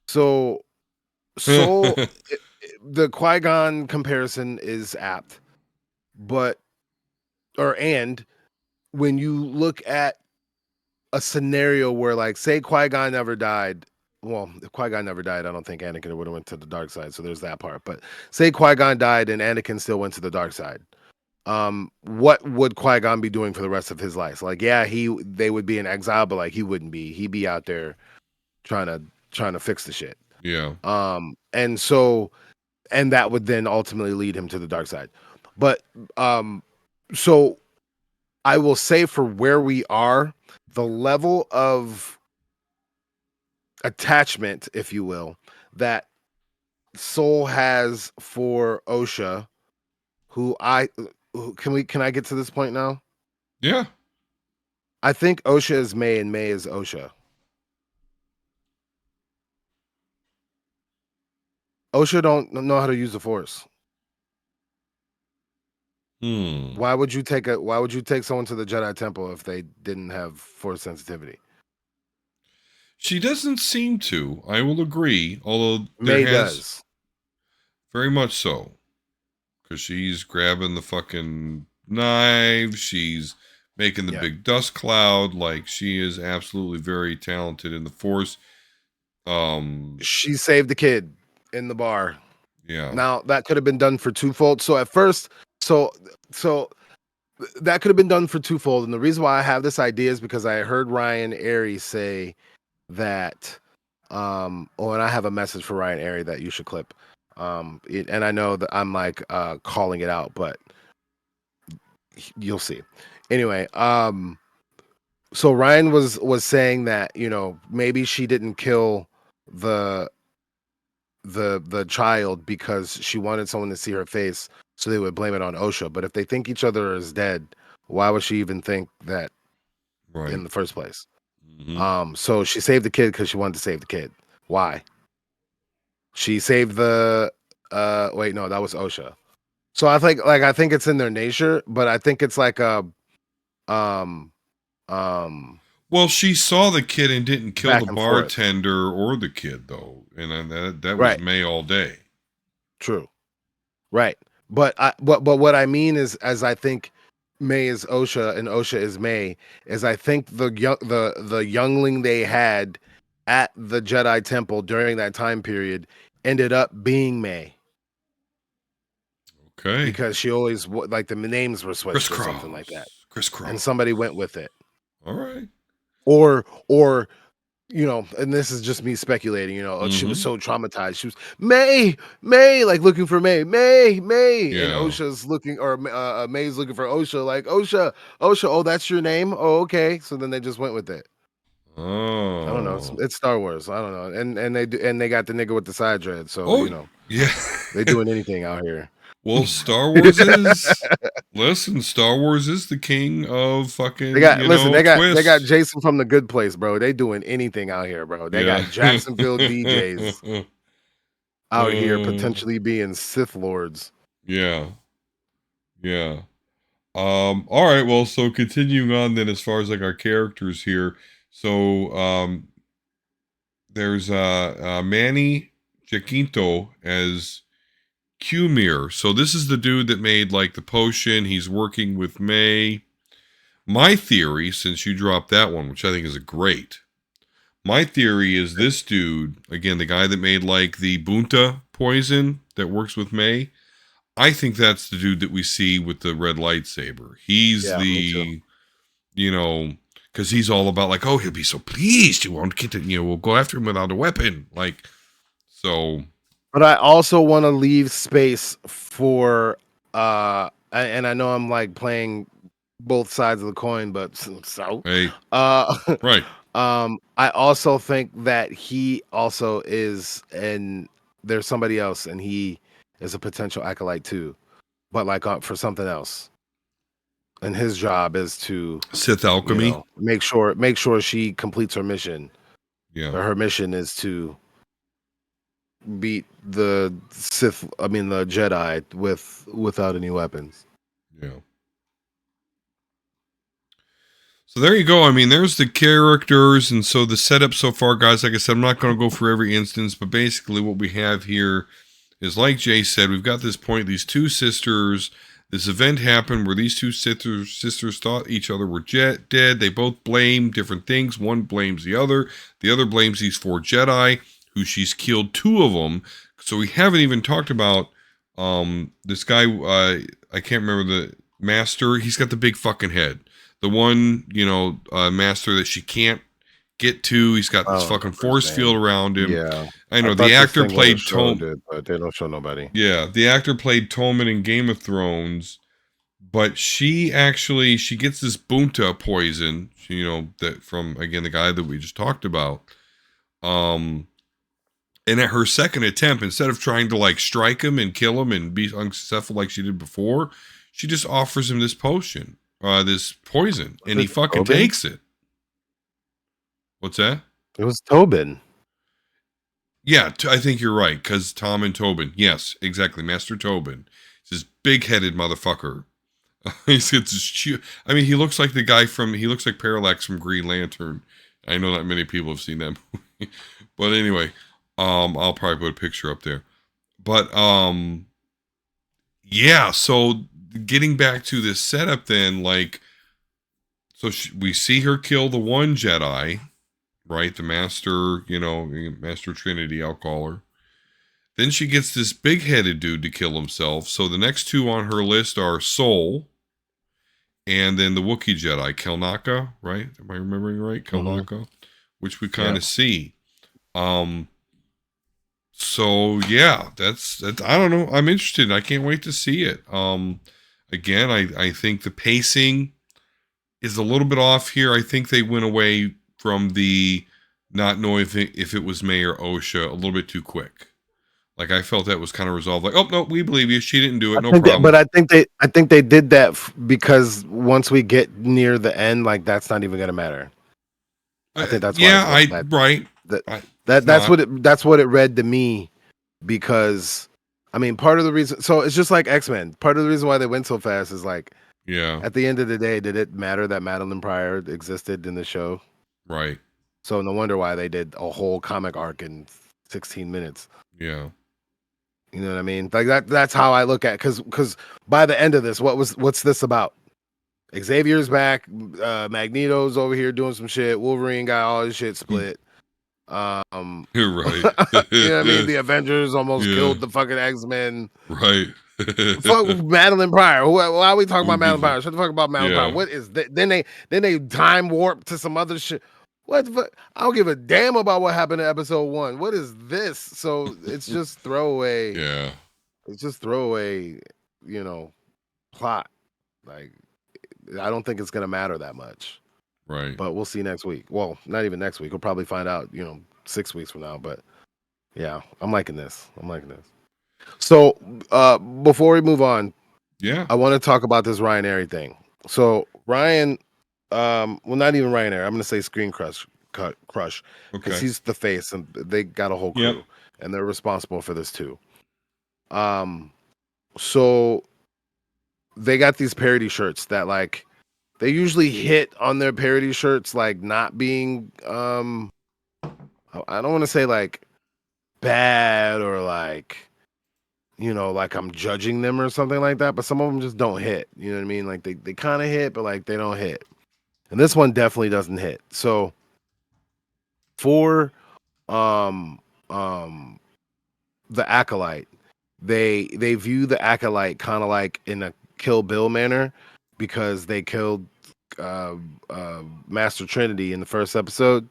So Soul, the Qui Gon comparison is apt, but and when you look at a scenario where like say Qui Gon never died. Well, if Qui Gon never died, I don't think Anakin would have went to the dark side. So there's that part. But say Qui Gon died and Anakin still went to the dark side. What would Qui-Gon be doing for the rest of his life? Like, yeah, they would be in exile, but like he wouldn't be. He'd be out there trying to fix the shit. yeah. And so and that would then ultimately lead him to the dark side. But um so I will say for where we are, the level of attachment, if you will, that Soul has for Osha, who can I get to this point now? Yeah. I think Osha is May and May is Osha. Osha don't know how to use the force. Hmm. Why would you take someone to the Jedi Temple if they didn't have force sensitivity? She doesn't seem to. I will agree. Although there May has does. very much so. Because she's grabbing the fucking knife. She's making the Yeah. big dust cloud. Like, she is absolutely very talented in the Force. She saved the kid in the bar. Yeah. Now that could have been done for twofold. So at first, so so that could have been done for twofold. And the reason why I have this idea is because I heard Ryan Airy say that and I have a message for Ryan Airy that you should clip. And I know that I'm like calling it out, but you'll see. Anyway, so Ryan was saying that, maybe she didn't kill the the child because she wanted someone to see her face so they would blame it on Osha. But if they think each other is dead, why would she even think that Right. in the first place? Hmm. So she saved the kid because she wanted to save the kid. Why? She saved the wait, no, that was Osha. So I think it's in their nature, but I think it's like a um um Well, she saw the kid and didn't kill back the and forth. bartender or the kid, though. And that was Right. May all day. True. Right. But what I mean is as I think May is Osha and Osha is May, is I think the youngling they had at the Jedi Temple during that time period ended up being May Okay. because she always like the names were switched or something like that. Crisscross. And Crisscross. somebody went with it. All right. Or you know, and this is just me speculating, you know, she was Mm-hmm. so traumatized. She was May, like looking for May, and Yeah. OSHA's looking, or May's looking for OSHA, like OSHA. Oh, that's your name. Oh, okay. So then they just went with it. I don't know. Oh. It's Star Wars. I don't know. And they do, and they got the nigga with the side dread. So Oh, you know, yeah. they doing anything out here. Well, Star Wars is. Listen, Star Wars is the king of They fucking, got listen, they got twists. Jason from the Good Place, bro. They doing anything out here, bro. They Yeah. got Jacksonville DJs out here Uh, potentially being Sith lords. yeah. Yeah. All right, well, so continuing on then as far as like our characters here. So there's Manny Jacinto as Cumir. So this is the dude that made like the potion. He's working with May. My theory, since you dropped that one, which I think is a great, my theory is this dude, again, the guy that made like the Bunta poison that works with May. I think that's the dude that we see with the red lightsaber. He's Yeah, me too. the, you know, because he's all about like, oh, he'll be so pleased you won't get to, we'll go after him without a weapon. Like, so. But I also want to leave space for and I know I'm like playing both sides of the coin, but so Hey, uh right. I also think that he also is, and there's somebody else, and he is a potential acolyte too, but like for something else. And his job is to, Sith you alchemy. know, make sure she completes her mission. Yeah. But her mission is to beat the Sith, I mean the Jedi without any weapons. Yeah. So there you go. I mean, there's the characters, and so the setup so far, guys. Like I said, I'm not going to go for every instance, but basically, what we have here is, like Jay said, we've got this point. These two sisters. This event happened where these two sisters thought each other were dead. They both blame different things. One blames the other. The other blames these four Jedi, who she's killed two of them. So we haven't even talked about this guy. I can't remember the master. He's got the big fucking head. The one, master that she can't get to. He's got I this don't fucking remember his force field name. around him. Yeah. I I know the thought this actor thing would have played showed Tom. it, but they don't show nobody. Yeah, the actor played Tommen in Game of Thrones, but she gets this bunta poison, that from again the guy that we just talked about. And at her second attempt, instead of trying to like strike him and kill him and be unsuccessful like she did before, she just offers him this potion, this poison, Was and he it fucking Tobin? takes it. What's that? It was Tobin. Yeah, I think you're right, because Tom and Tobin. Yes, exactly. Master Tobin. He's this big-headed motherfucker. He's got this I mean, he looks like he looks like Parallax from Green Lantern. I know not many people have seen that movie. But anyway, I'll probably put a picture up there. But, yeah, so getting back to this setup then, like, so we see her kill the one Jedi, right? The Master, Master Trinity, I'll call her. Then she gets this big-headed dude to kill himself. So the next two on her list are Soul, and then the Wookiee Jedi, Kelnaka, right? Am I remembering right? Hmm. Kelnaka, which we kind Yeah. of see. So yeah, that's I don't know. I'm interested. I can't wait to see it. Again, I think the pacing is a little bit off here. I think they went away from the not knowing if it was May or OSHA a little bit too quick. Like I felt that was kind of resolved. Like, oh no, we believe you. She didn't do it. No But problem. I think they did that because once we get near the end, like that's not even gonna matter. I think that's why Yeah, right. that It's not that's what it read to me, because I mean part of the reason, so it's just like X-Men. Part of the reason why they went so fast is like yeah, at the end of the day, did it matter that Madeline Pryor existed in the show? right. So no wonder why they did a whole comic arc in 16 minutes. Yeah, You know what I mean? Like that's how I look at it. Cause by the end of this, what's this about? Xavier's back, Magneto's over here doing some shit, Wolverine got all his shit split. You you're right. know what I mean? The Avengers almost Yeah, killed the fucking X-Men. right. Fuck Madeline Pryor. Why are we talking Who about gives Madeline a Pryor? Shut the fuck about Madeline Pryor. yeah. What is that? Then they time warp to some other shit. What the fuck? I don't give a damn about what happened in episode 1. What is this? So it's just throwaway. Yeah. It's just throwaway, you know, plot. Like I don't think it's gonna matter that much. Right. But we'll see next week. Well, not even next week. We'll probably find out, 6 weeks from now. But yeah, I'm liking this. So before we move on, Yeah. I want to talk about this Ryan Airy thing. So Ryan, well, not even Ryan Airy. I'm gonna say Screen Crush, because Okay. he's the face, and they got a whole Yep. crew, and they're responsible for this too. So they got these parody shirts that like they usually hit on their parody shirts like not being I don't want to say like bad or like like I'm judging them or something like that, but some of them just don't hit. You know what I mean? Like they kind of hit, but like they don't hit. And this one definitely doesn't hit. So for um um the Acolyte, they view the Acolyte kind of like in a Kill Bill manner because they killed uh, Master Trinity in the first episode.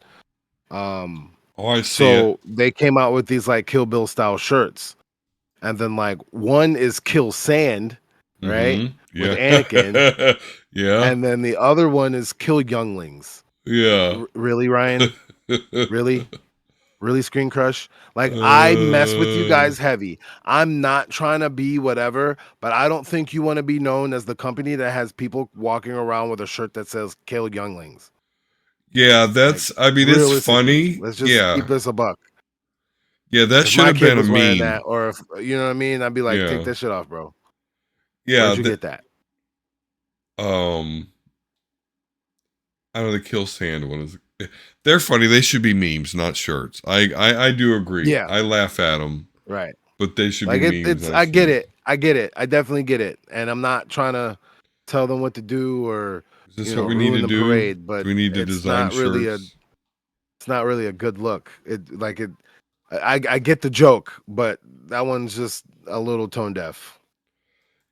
Oh, I see it. So they came out with these like Kill Bill style shirts, and then like one is Kill Sand, right, Mm-hmm. with Yeah. Anakin, Yeah. and then the other one is Kill Younglings. Yeah. Really, Ryan? Really? Really, Screen Crush? Like, I mess with you guys heavy. I'm not trying to be whatever, but I don't think you want to be known as the company that has people walking around with a shirt that says Kill Younglings. Yeah, Like, I mean, it's realistically, funny. let's just keep Yeah. this a buck. Yeah, that If should my have kid been a was wearing that, meme. or if you know what I mean, I'd be like, take Yeah. that shit off, bro. Yeah, Where'd you get that? um I know the Kill Sand one is they're funny. They should be memes, not shirts. I do agree. Yeah, I laugh at them, right. but they should be Like memes, it's not I get shirts. it. I get it. I definitely get it. And I'm not trying to tell them what to do or, Is this what we need ruin to the do? parade, Do but we need to design shirts? it's not really a good look. I get the joke, but that one's just a little tone deaf.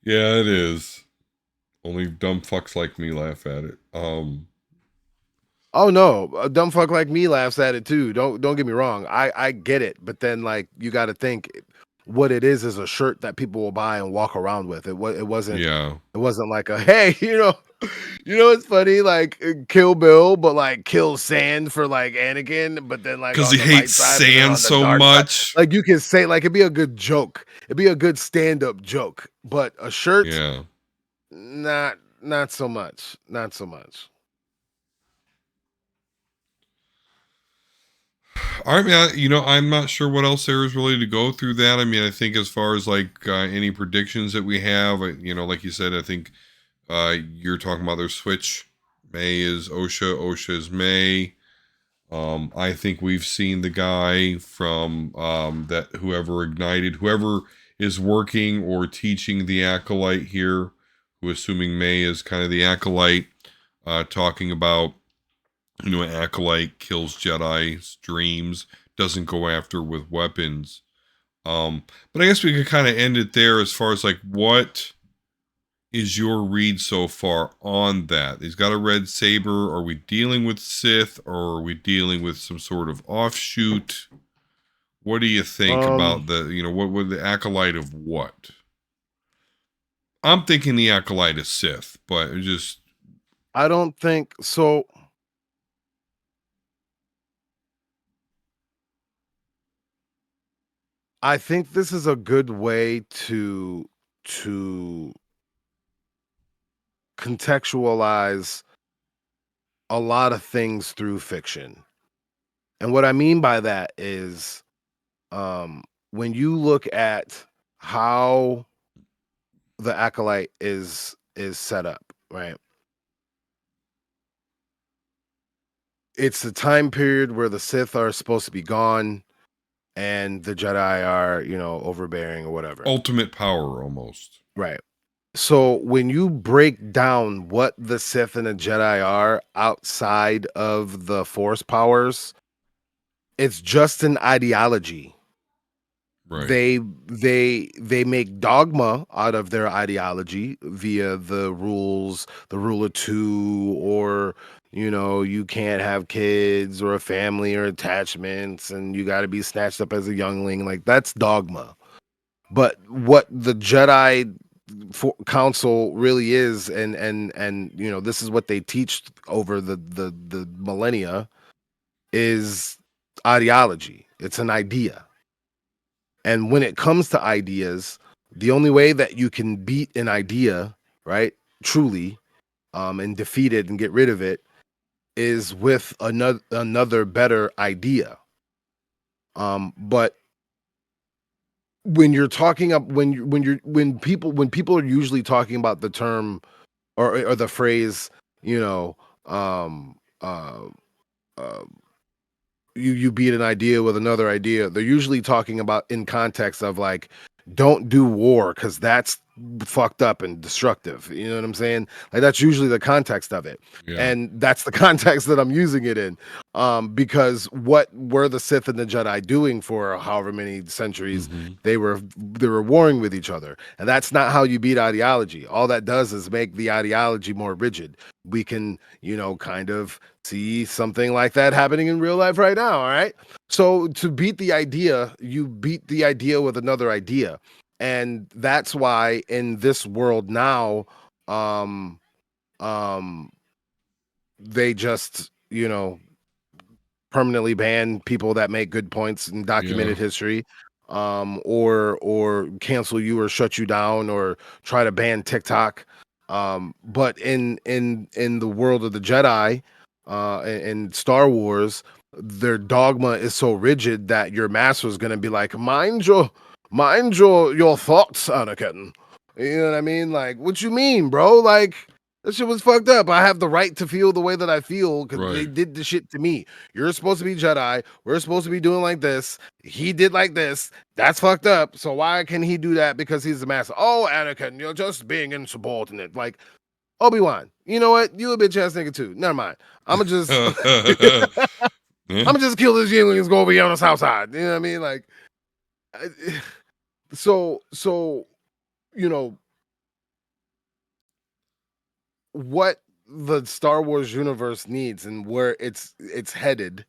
Yeah, it is. Only dumb fucks like me laugh at it. Oh no, a dumb fuck like me laughs at it too. Don't get me wrong. I get it, but then like you got to think what it is a shirt that people will buy and walk around with. Yeah. It wasn't like a hey, it's funny like Kill Bill, but like Kill Sand for like Anakin, but then like Because on he the light hates side, but then sand on the so dark side, much. like you can say like it'd be a good joke. It'd be a good stand up joke, but a shirt, Yeah. not so much, not so much. I mean, I'm not sure what else there is really to go through that. I mean, I think as far as like any predictions that we have, like you said, I think you're talking about their switch. May is OSHA, OSHA is May. I think we've seen the guy from that whoever is working or teaching the Acolyte here, who assuming May is kind of the Acolyte, talking about an Acolyte kills Jedi's dreams, doesn't go after with weapons. But I guess we could kind of end it there as far as like what is your read so far on that? He's got a red saber. Are we dealing with Sith or are we dealing with some sort of offshoot? What do you think Um, about what would the Acolyte of what? I'm thinking the Acolyte is Sith, but it just I don't think so. I think this is a good way to contextualize a lot of things through fiction. And what I mean by that is when you look at how the acolyte is set up, right? It's the time period where the Sith are supposed to be gone and the Jedi are, overbearing or whatever. ultimate power almost. Right. So when you break down what the Sith and the Jedi are outside of the Force powers, it's just an ideology. Right. They make dogma out of their ideology via the rules, the rule of two, or You can't have kids or a family or attachments, and you got to be snatched up as a youngling. Like that's dogma. But what the Jedi council really is, and this is what they teach over the millennia, is ideology. It's an idea. And when it comes to ideas, the only way that you can beat an idea, right, truly, and defeat it and get rid of it, is with another better idea. But when you're talking up when people are usually talking about the term or the phrase, you know, um, uh, uh, you beat an idea with another idea, they're usually talking about in context of like, don't do war because that's fucked up and destructive. You know what I'm saying? Like that's usually the context of it. Yeah. And that's the context that I'm using it in. Because what were the Sith and the Jedi doing for however many centuries? Hmm. They were warring with each other. And that's not how you beat ideology. All that does is make the ideology more rigid. We can, kind of see something like that happening in real life right now. All right. So to beat the idea, you beat the idea with another idea. And that's why in this world now, um, um, they just, permanently ban people that make good points in Yeah. documented history, or cancel you or shut you down or try to ban TikTok. But in the world of the Jedi, in Star Wars, their dogma is so rigid that your master is going to be like, mind your thoughts, Anakin. You know what I mean? Like, what you mean, bro? Like, that shit was fucked up. I have the right to feel the way that I feel because they Right. did the shit to me. You're supposed to be Jedi. We're supposed to be doing like this. He did like this. That's fucked up. So why can he do that? Because he's the master. Oh, Anakin, you're just being insubordinate. Like Obi-Wan. You know what? You a bitch ass nigga too. Never mind. I'ma just Yeah. I'ma just kill this youngling and go over here on the south side. You know what I mean? Like so you know what the Star Wars universe needs and where it's headed,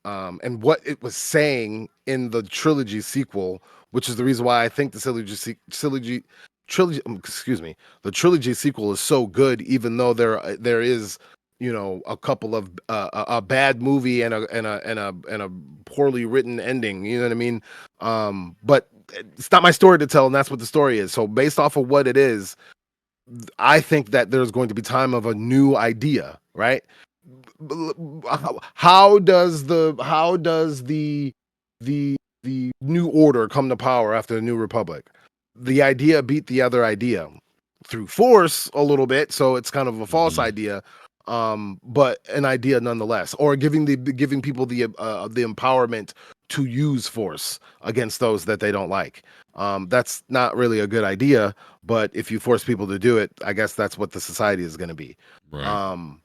and what it was saying in the trilogy sequel, which is the reason why I think the trilogy, excuse me, the trilogy sequel is so good, even though there is, a couple of a bad movie and a poorly written ending. You know what I mean? But it's not my story to tell, and that's what the story is. So based off of what it is, I think that there's going to be time of a new idea, right? How does the new order come to power after the new republic? The idea beat the other idea through force a little bit, so it's kind of a false Hmm. idea, but an idea nonetheless, or giving people the empowerment to use force against those that they don't like. That's not really a good idea, but if you force people to do it, I guess that's what the society is going to be. Right. um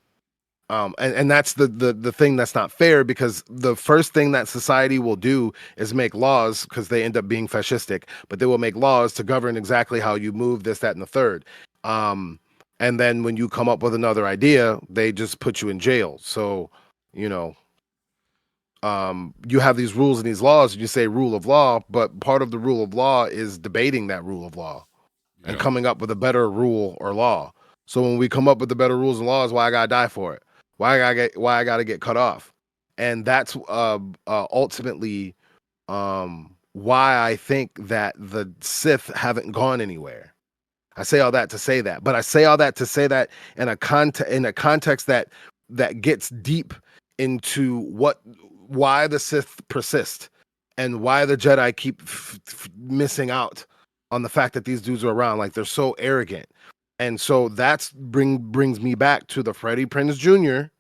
and that's the thing that's not fair, because the first thing that society will do is make laws, because they end up being fascistic, but they will make laws to govern exactly how you move this, that, and the third. um and then when you come up with another idea, they just put you in jail. So you know you have these rules and these laws, and you say rule of law, but part of the rule of law is debating that rule of law and Yeah. coming up with a better rule or law. So when we come up with the better rules and laws, why I gotta die for it? Why I gotta get cut off? And that's ultimately why I think that the Sith haven't gone anywhere. I say all that to say that, but I say all that to say that in a context that gets deep into why the Sith persist and why the Jedi keep missing out on the fact that these dudes are around. Like they're so arrogant, and so that's brings me back to the Freddie Prinze Jr.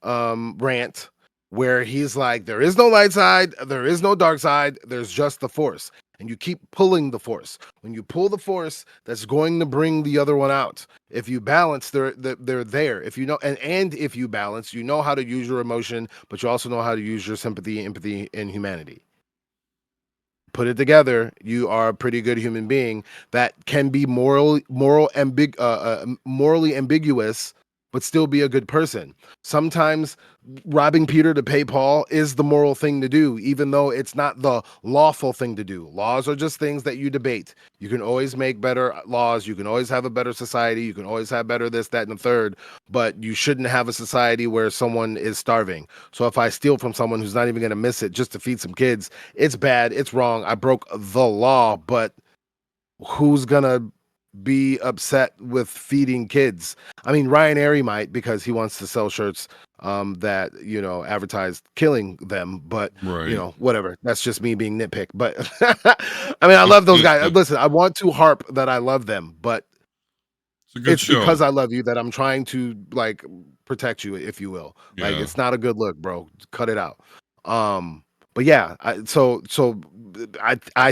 Rant, where he's like, there is no light side, there is no dark side, there's just the force. And you keep pulling the force. When you pull the force, that's going to bring the other one out. If you balance, they're there. If you know, and if you balance, you know how to use your emotion, but you also know how to use your sympathy, empathy, and humanity. Put it together, you are a pretty good human being that can be morally ambiguous, but still be a good person. Sometimes robbing Peter to pay Paul is the moral thing to do, even though it's not the lawful thing to do. Laws are just things that you debate. You can always make better laws. You can always have a better society. You can always have better this, that, and the third, but you shouldn't have a society where someone is starving. So if I steal from someone who's not even going to miss it just to feed some kids, it's bad. It's wrong. I broke the law, but who's gonna be upset with feeding kids? I mean, Ryan Airy might because he wants to sell shirts that advertise killing them, but Right. whatever. That's just me being nitpick. But I mean, I love those guys. It's Listen, I want to harp that I love them, but a good it's because show. I love you that I'm trying to like protect you, if you will. Like Yeah. it's not a good look, bro. Cut it out. But yeah, I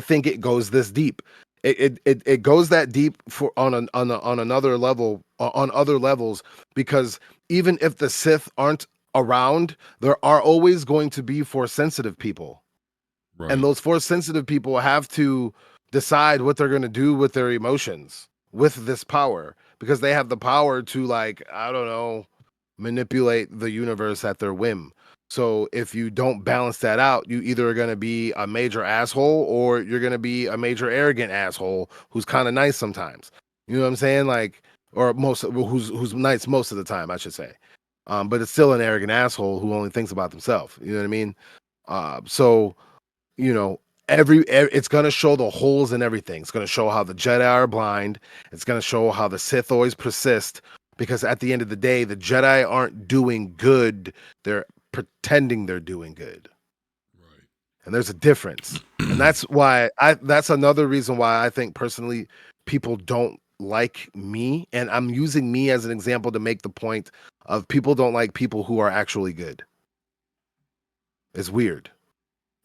think it goes this deep. It goes that deep for on another level on other levels because even if the Sith aren't around, there are always going to be force sensitive people, and Right. those force sensitive people have to decide what they're going to do with their emotions with this power because they have the power to, like, I don't know, manipulate the universe at their whim. So if you don't balance that out, you either are going to be a major asshole or you're going to be a major arrogant asshole who's kind of nice sometimes. You know what I'm saying? Like, or who's nice most of the time, I should say. But it's still an arrogant asshole who only thinks about themselves. You know what I mean? So you know it's going to show the holes in everything. It's going to show how the Jedi are blind. It's going to show how the Sith always persist, because at the end of the day the Jedi aren't doing good, they're pretending they're doing good, and there's a difference. And Right. that's another reason why I think personally people don't like me, and I'm using me as an example to make the point of people don't like people who are actually good. It's weird.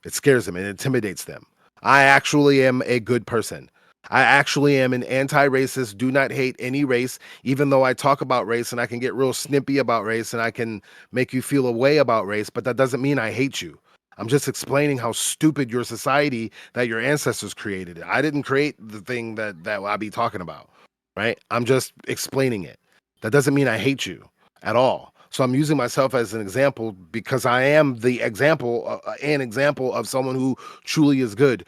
It scares them and intimidates them. I actually am a good person. I actually am an anti racist, do not hate any race, even though I talk about race and I can get real snippy about race and I can make you feel a way about race, but that doesn't mean I hate you. I'm just explaining how stupid your society that your ancestors created. I didn't create the thing that I be talking about, right? I'm just explaining it. That doesn't mean I hate you at all. So I'm using myself as an example because I am an example of someone who truly is good.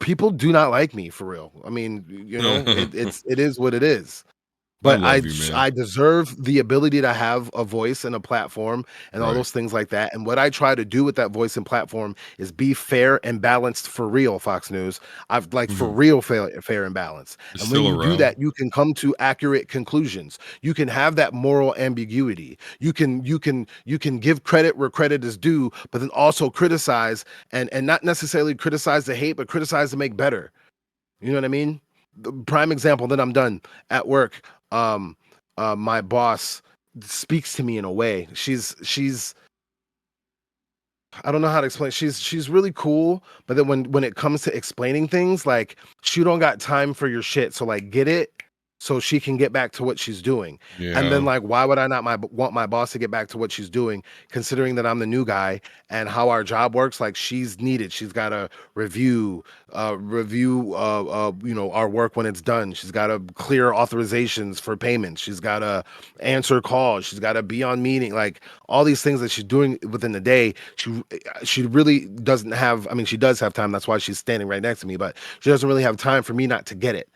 People do not like me for real. I mean, it is what it is. I But love you, man. I deserve the ability to have a voice and a platform and all Right. those things like that. And what I try to do with that voice and platform is be fair and balanced for real, Fox News. I've like for Mhm. real fair and balanced. It's And when still you do around. that, you can come to accurate conclusions. You can have that moral ambiguity. You can give credit where credit is due, but then also criticize and not necessarily criticize to hate, but criticize to make better. You know what I mean? The prime example, then I'm done. At work, um, my boss speaks to me in a way. She's I don't know how to explain. She's really cool, but then when it comes to explaining things, like she don't got time for your shit. So like get it so she can get back to what she's doing. And then Yeah. like why would I not want my boss to get back to what she's doing, considering that I'm the new guy and how our job works? Like she's needed. She's got to review our work when it's done. She's got to clear authorizations for payments. She's got to answer calls. She's got to be on meeting, like all these things that she's doing within the day. She really doesn't have, I mean, she does have time, that's why she's standing right next to me, but she doesn't really have time for me not to get it.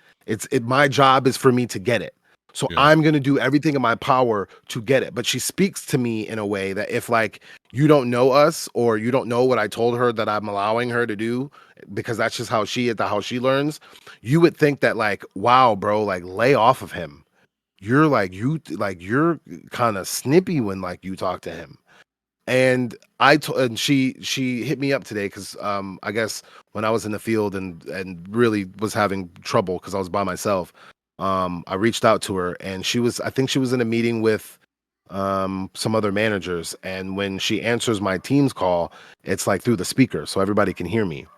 My job is for me to get it. So Yeah. I'm going to do everything in my power to get it. But she speaks to me in a way that if like you don't know us or you don't know what I told her that I'm allowing her to do, because that's just how she is, how she learns, you would think that like, wow, bro, like lay off of him. You're kind of snippy when like you talk to him. And and she hit me up today because I guess when I was in the field and really was having trouble because I was by myself, I reached out to her and I think she was in a meeting with some other managers, and when she answers my Teams call, it's like through the speaker so everybody can hear me.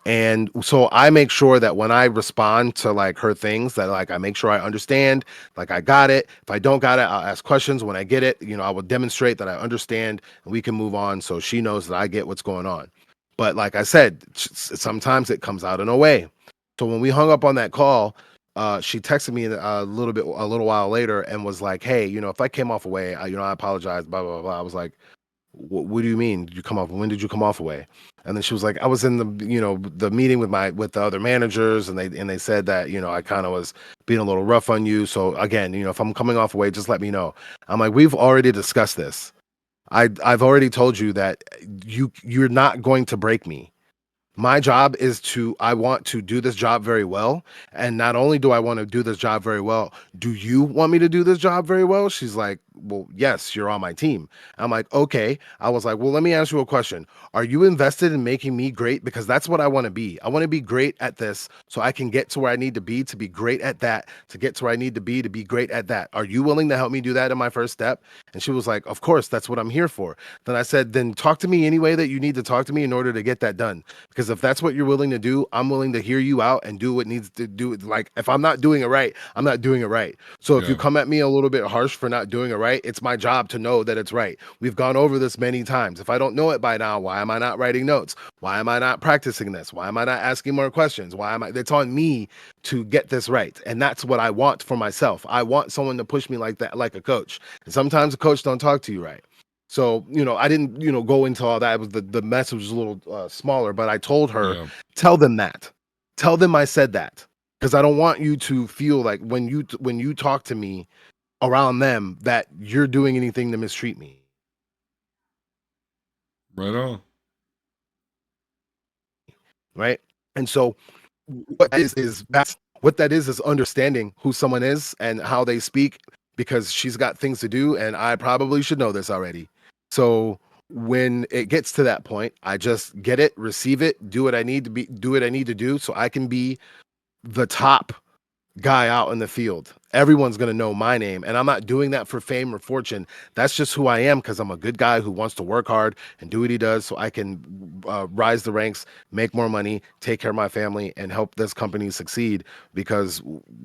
And so I make sure that when I respond to like her things, that like I make sure I understand, like I got it. If I don't got it, I'll ask questions. When I get it, I will demonstrate that I understand and we can move on so she knows that I get what's going on. But like I said, sometimes it comes out in a way. So when we hung up on that call, she texted me a little while later and was like, "Hey, if I came off away, I apologize." Blah blah blah. I was like, what do you mean? Did you come off? When did you come off away? And then she was like, I was in the meeting with the other managers, and they said that I kind of was being a little rough on you. So again, if I'm coming off away, just let me know. I'm like, we've already discussed this. I've already told you that you're not going to break me. My job is I want to do this job very well. And not only do I want to do this job very well, do you want me to do this job very well? She's like, well, yes, you're on my team. I'm like, okay. I was like, well, let me ask you a question. Are you invested in making me great? Because that's what I want to be. I want to be great at this so I can get to where I need to be great at that, to get to where I need to be great at that. Are you willing to help me do that in my first step? And she was like, of course, that's what I'm here for. Then I said, then talk to me any way that you need to talk to me in order to get that done. Because if that's what you're willing to do, I'm willing to hear you out and do what needs to do. Like, if I'm not doing it right, I'm not doing it right. So if you Yeah. come at me a little bit harsh for not doing it right, it's my job to know that it's right. We've gone over this many times. If I don't know it by now, why am I not writing notes? Why am I not practicing this? Why am I not asking more questions? Why am I? It's on me to get this right. And that's what I want for myself. I want someone to push me like that, like a coach. And sometimes a coach don't talk to you right. So, I didn't, go into all that. It was the message was a little smaller, but I told her, Yeah. tell them that. Tell them I said that. Because I don't want you to feel like when you talk to me around them that you're doing anything to mistreat me. Right on. Right. And so what that is understanding who someone is and how they speak, because she's got things to do and I probably should know this already. So when it gets to that point, I just get it, receive it, do what I need to do so I can be the top guy out in the field. Everyone's going to know my name. And I'm not doing that for fame or fortune. That's just who I am, because I'm a good guy who wants to work hard and do what he does so I can rise the ranks, make more money, take care of my family, and help this company succeed, because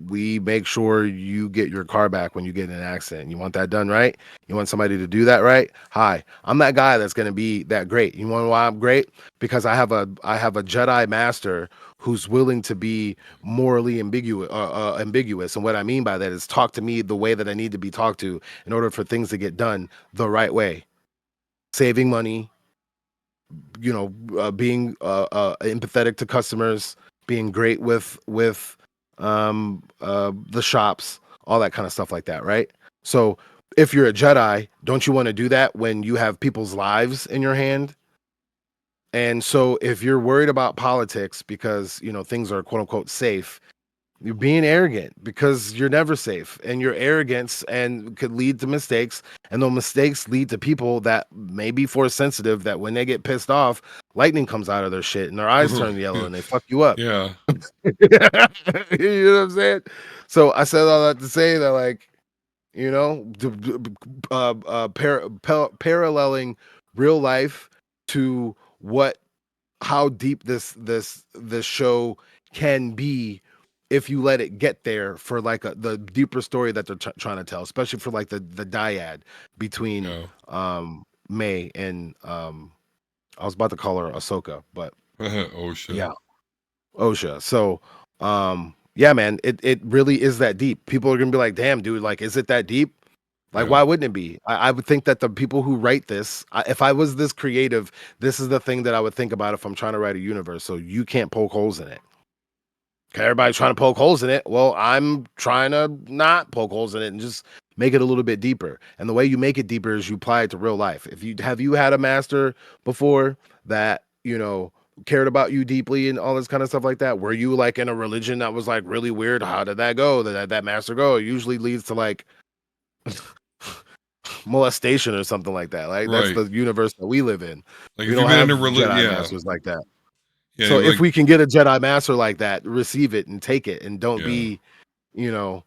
we make sure you get your car back when you get in an accident. You want that done right? You want somebody to do that right? Hi, I'm that guy that's going to be that great. You want to know why I'm great? Because I have a Jedi master who's willing to be morally ambiguous. And what I mean by that is talk to me the way that I need to be talked to in order for things to get done the right way. Saving money, being empathetic to customers, being great with the shops, all that kind of stuff like that, right? So if you're a Jedi, don't you want to do that when you have people's lives in your hand? And so if you're worried about politics because things are quote unquote safe, you're being arrogant because you're never safe, and your arrogance and could lead to mistakes, and those mistakes lead to people that may be force sensitive, that when they get pissed off, lightning comes out of their shit and their eyes turn yellow and they fuck you up. Yeah. You know what I'm saying? So I said all that to say that, like, paralleling real life to what how deep this show can be if you let it get there, for like the deeper story that they're trying to tell, especially for like the dyad between Yeah. May and I was about to call her Ahsoka, but OSHA. yeah, Osha. So yeah, man, it really is that deep. People are gonna be like, damn, dude, like, is it that deep? Like, Yeah. why wouldn't it be? I would think that the people who write this, if I was this creative, this is the thing that I would think about if I'm trying to write a universe. So you can't poke holes in it. Okay, everybody's trying to poke holes in it. Well, I'm trying to not poke holes in it and just make it a little bit deeper. And the way you make it deeper is you apply it to real life. If you had a master before that, cared about you deeply and all this kind of stuff like that? Were you like in a religion that was like really weird? How did that go? That master go? It usually leads to like molestation or something like that. Like, that's Right. the universe that we live in. Like We if don't you've been in have a Jedi yeah. masters like that. Yeah, So if like we can get a Jedi master like that, receive it and take it, and don't yeah. be, you know,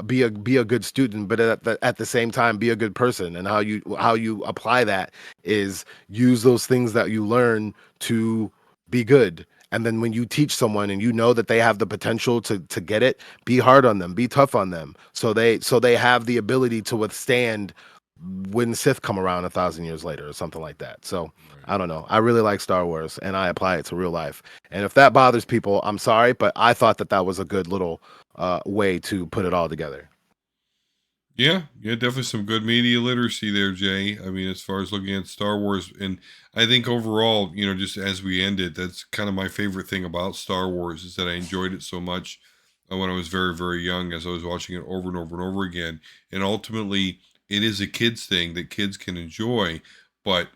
be a good student, but at the same time be a good person. And how you apply that is use those things that you learn to be good. And then when you teach someone and you know that they have the potential to get it, be hard on them, be tough on them, so they have the ability to withstand when Sith come around 1,000 years later or something like that. So Right. I don't know. I really like Star Wars and I apply it to real life. And if that bothers people, I'm sorry, but I thought that that was a good little way to put it all together. Yeah, yeah, definitely some good media literacy there, Jay. I mean, as far as looking at Star Wars, and I think overall, just as we end it, that's kind of my favorite thing about Star Wars is that I enjoyed it so much when I was very, very young, as I was watching it over and over and over again. And ultimately, it is a kids thing that kids can enjoy, but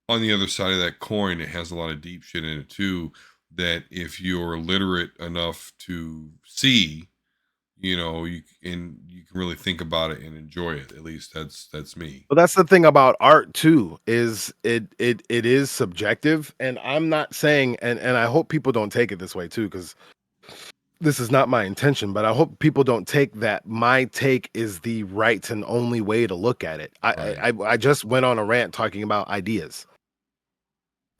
on the other side of that coin, it has a lot of deep shit in it too. That if you're literate enough to see, you can really think about it and enjoy it. At least that's me. But that's the thing about art too, is it is subjective. And I'm not saying, and I hope people don't take it this way too, because this is not my intention, but I hope people don't take that my take is the right and only way to look at it. Right, I just went on a rant talking about ideas.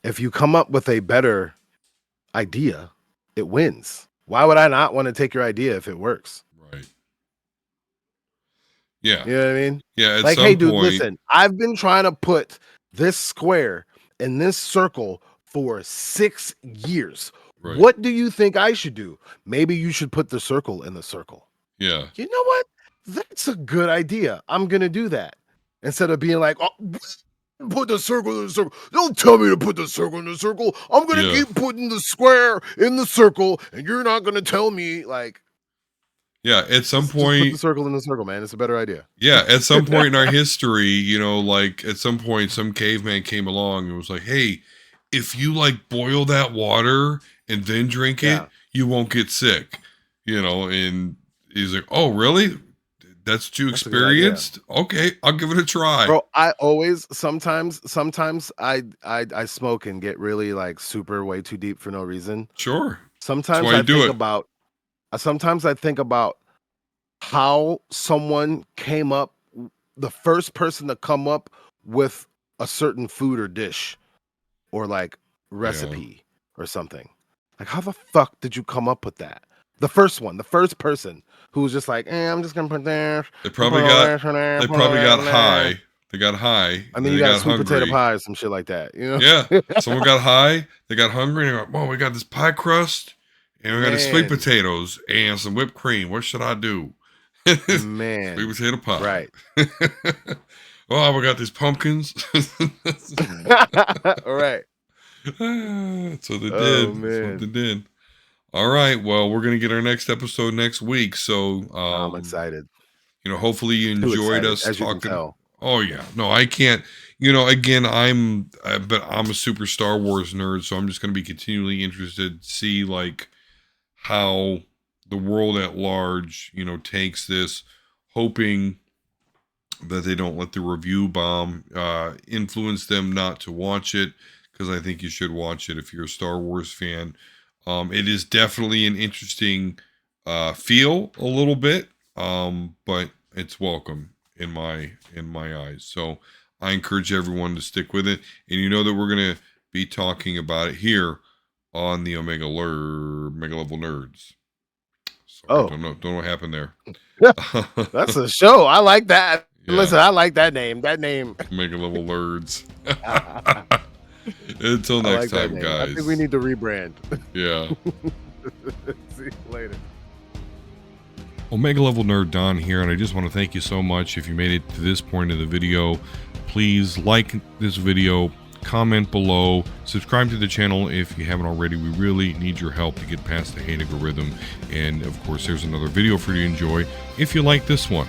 If you come up with a better idea, it wins. Why would I not want to take your idea if it works? right. Yeah, You know what I mean? yeah. At Like, hey, some dude, point, listen, I've been trying to put this square in this circle for 6 years. right. What do you think I should do? Maybe you should put the circle in the circle. Yeah, You know what? That's a good idea. I'm gonna do that. Instead of being like, oh, put the circle in the circle. Don't tell me to put the circle in the circle. I'm gonna yeah, keep putting the square in the circle, and you're not gonna tell me like yeah. At some just put the point, circle in the circle, man. It's a better idea. yeah. At some point in our history, like at some point, some caveman came along and was like, "Hey, if you like boil that water and then drink it, Yeah, you won't get sick." And he's like, "Oh, really? That's what you that's a good idea. experienced? Okay, I'll give it a try." Bro, I always sometimes I smoke and get really like super way too deep for no reason. Sure. That's Sometimes why you I do think it. about sometimes I think about how someone came up, the first person to come up with a certain food or dish or like Yeah. recipe or something. Like, how the fuck did you come up with that? The first one, the first person who was just like, I'm just gonna put this, They and put probably all got this in there, they put all probably that got in there. high. They got high, And then then you they got got sweet potato hungry. pie or some shit like that, you know? Yeah. Someone got high, they got hungry, and they go, "Oh, we got this pie crust, and we got the sweet Man, potatoes and some whipped cream. What should I do?" Sweet man. potato pie. Right. Oh, we got these pumpkins. All right. That's what they Oh did. That's what they man. did. All right. Well, we're gonna get our next episode next week. So I'm excited. hopefully you Too enjoyed excited, us as you can talking. tell. Oh yeah, no, I can't. Again, but I'm a super Star Wars nerd, so I'm just going to be continually interested to see like how the world at large, takes this, hoping that they don't let the review bomb influence them not to watch it, because I think you should watch it if you're a Star Wars fan. It is definitely an interesting feel a little bit, but it's welcome in my eyes. So I encourage everyone to stick with it, and you know that we're gonna be talking about it here on the Mega Level Nerds. Sorry, Oh, don't know what happened there. that's a show. I like that. Yeah, Listen, I like that name. That name. Mega Level Nerds. I Until next like that time, name. I think we guys. need to rebrand. Yeah. See you later. Omega Level Nerd Don here, and I just want to thank you so much. If you made it to this point of the video, please like this video, comment below, subscribe to the channel if you haven't already. We really need your help to get past the hate algorithm. And of course, there's another video for you to enjoy if you like this one.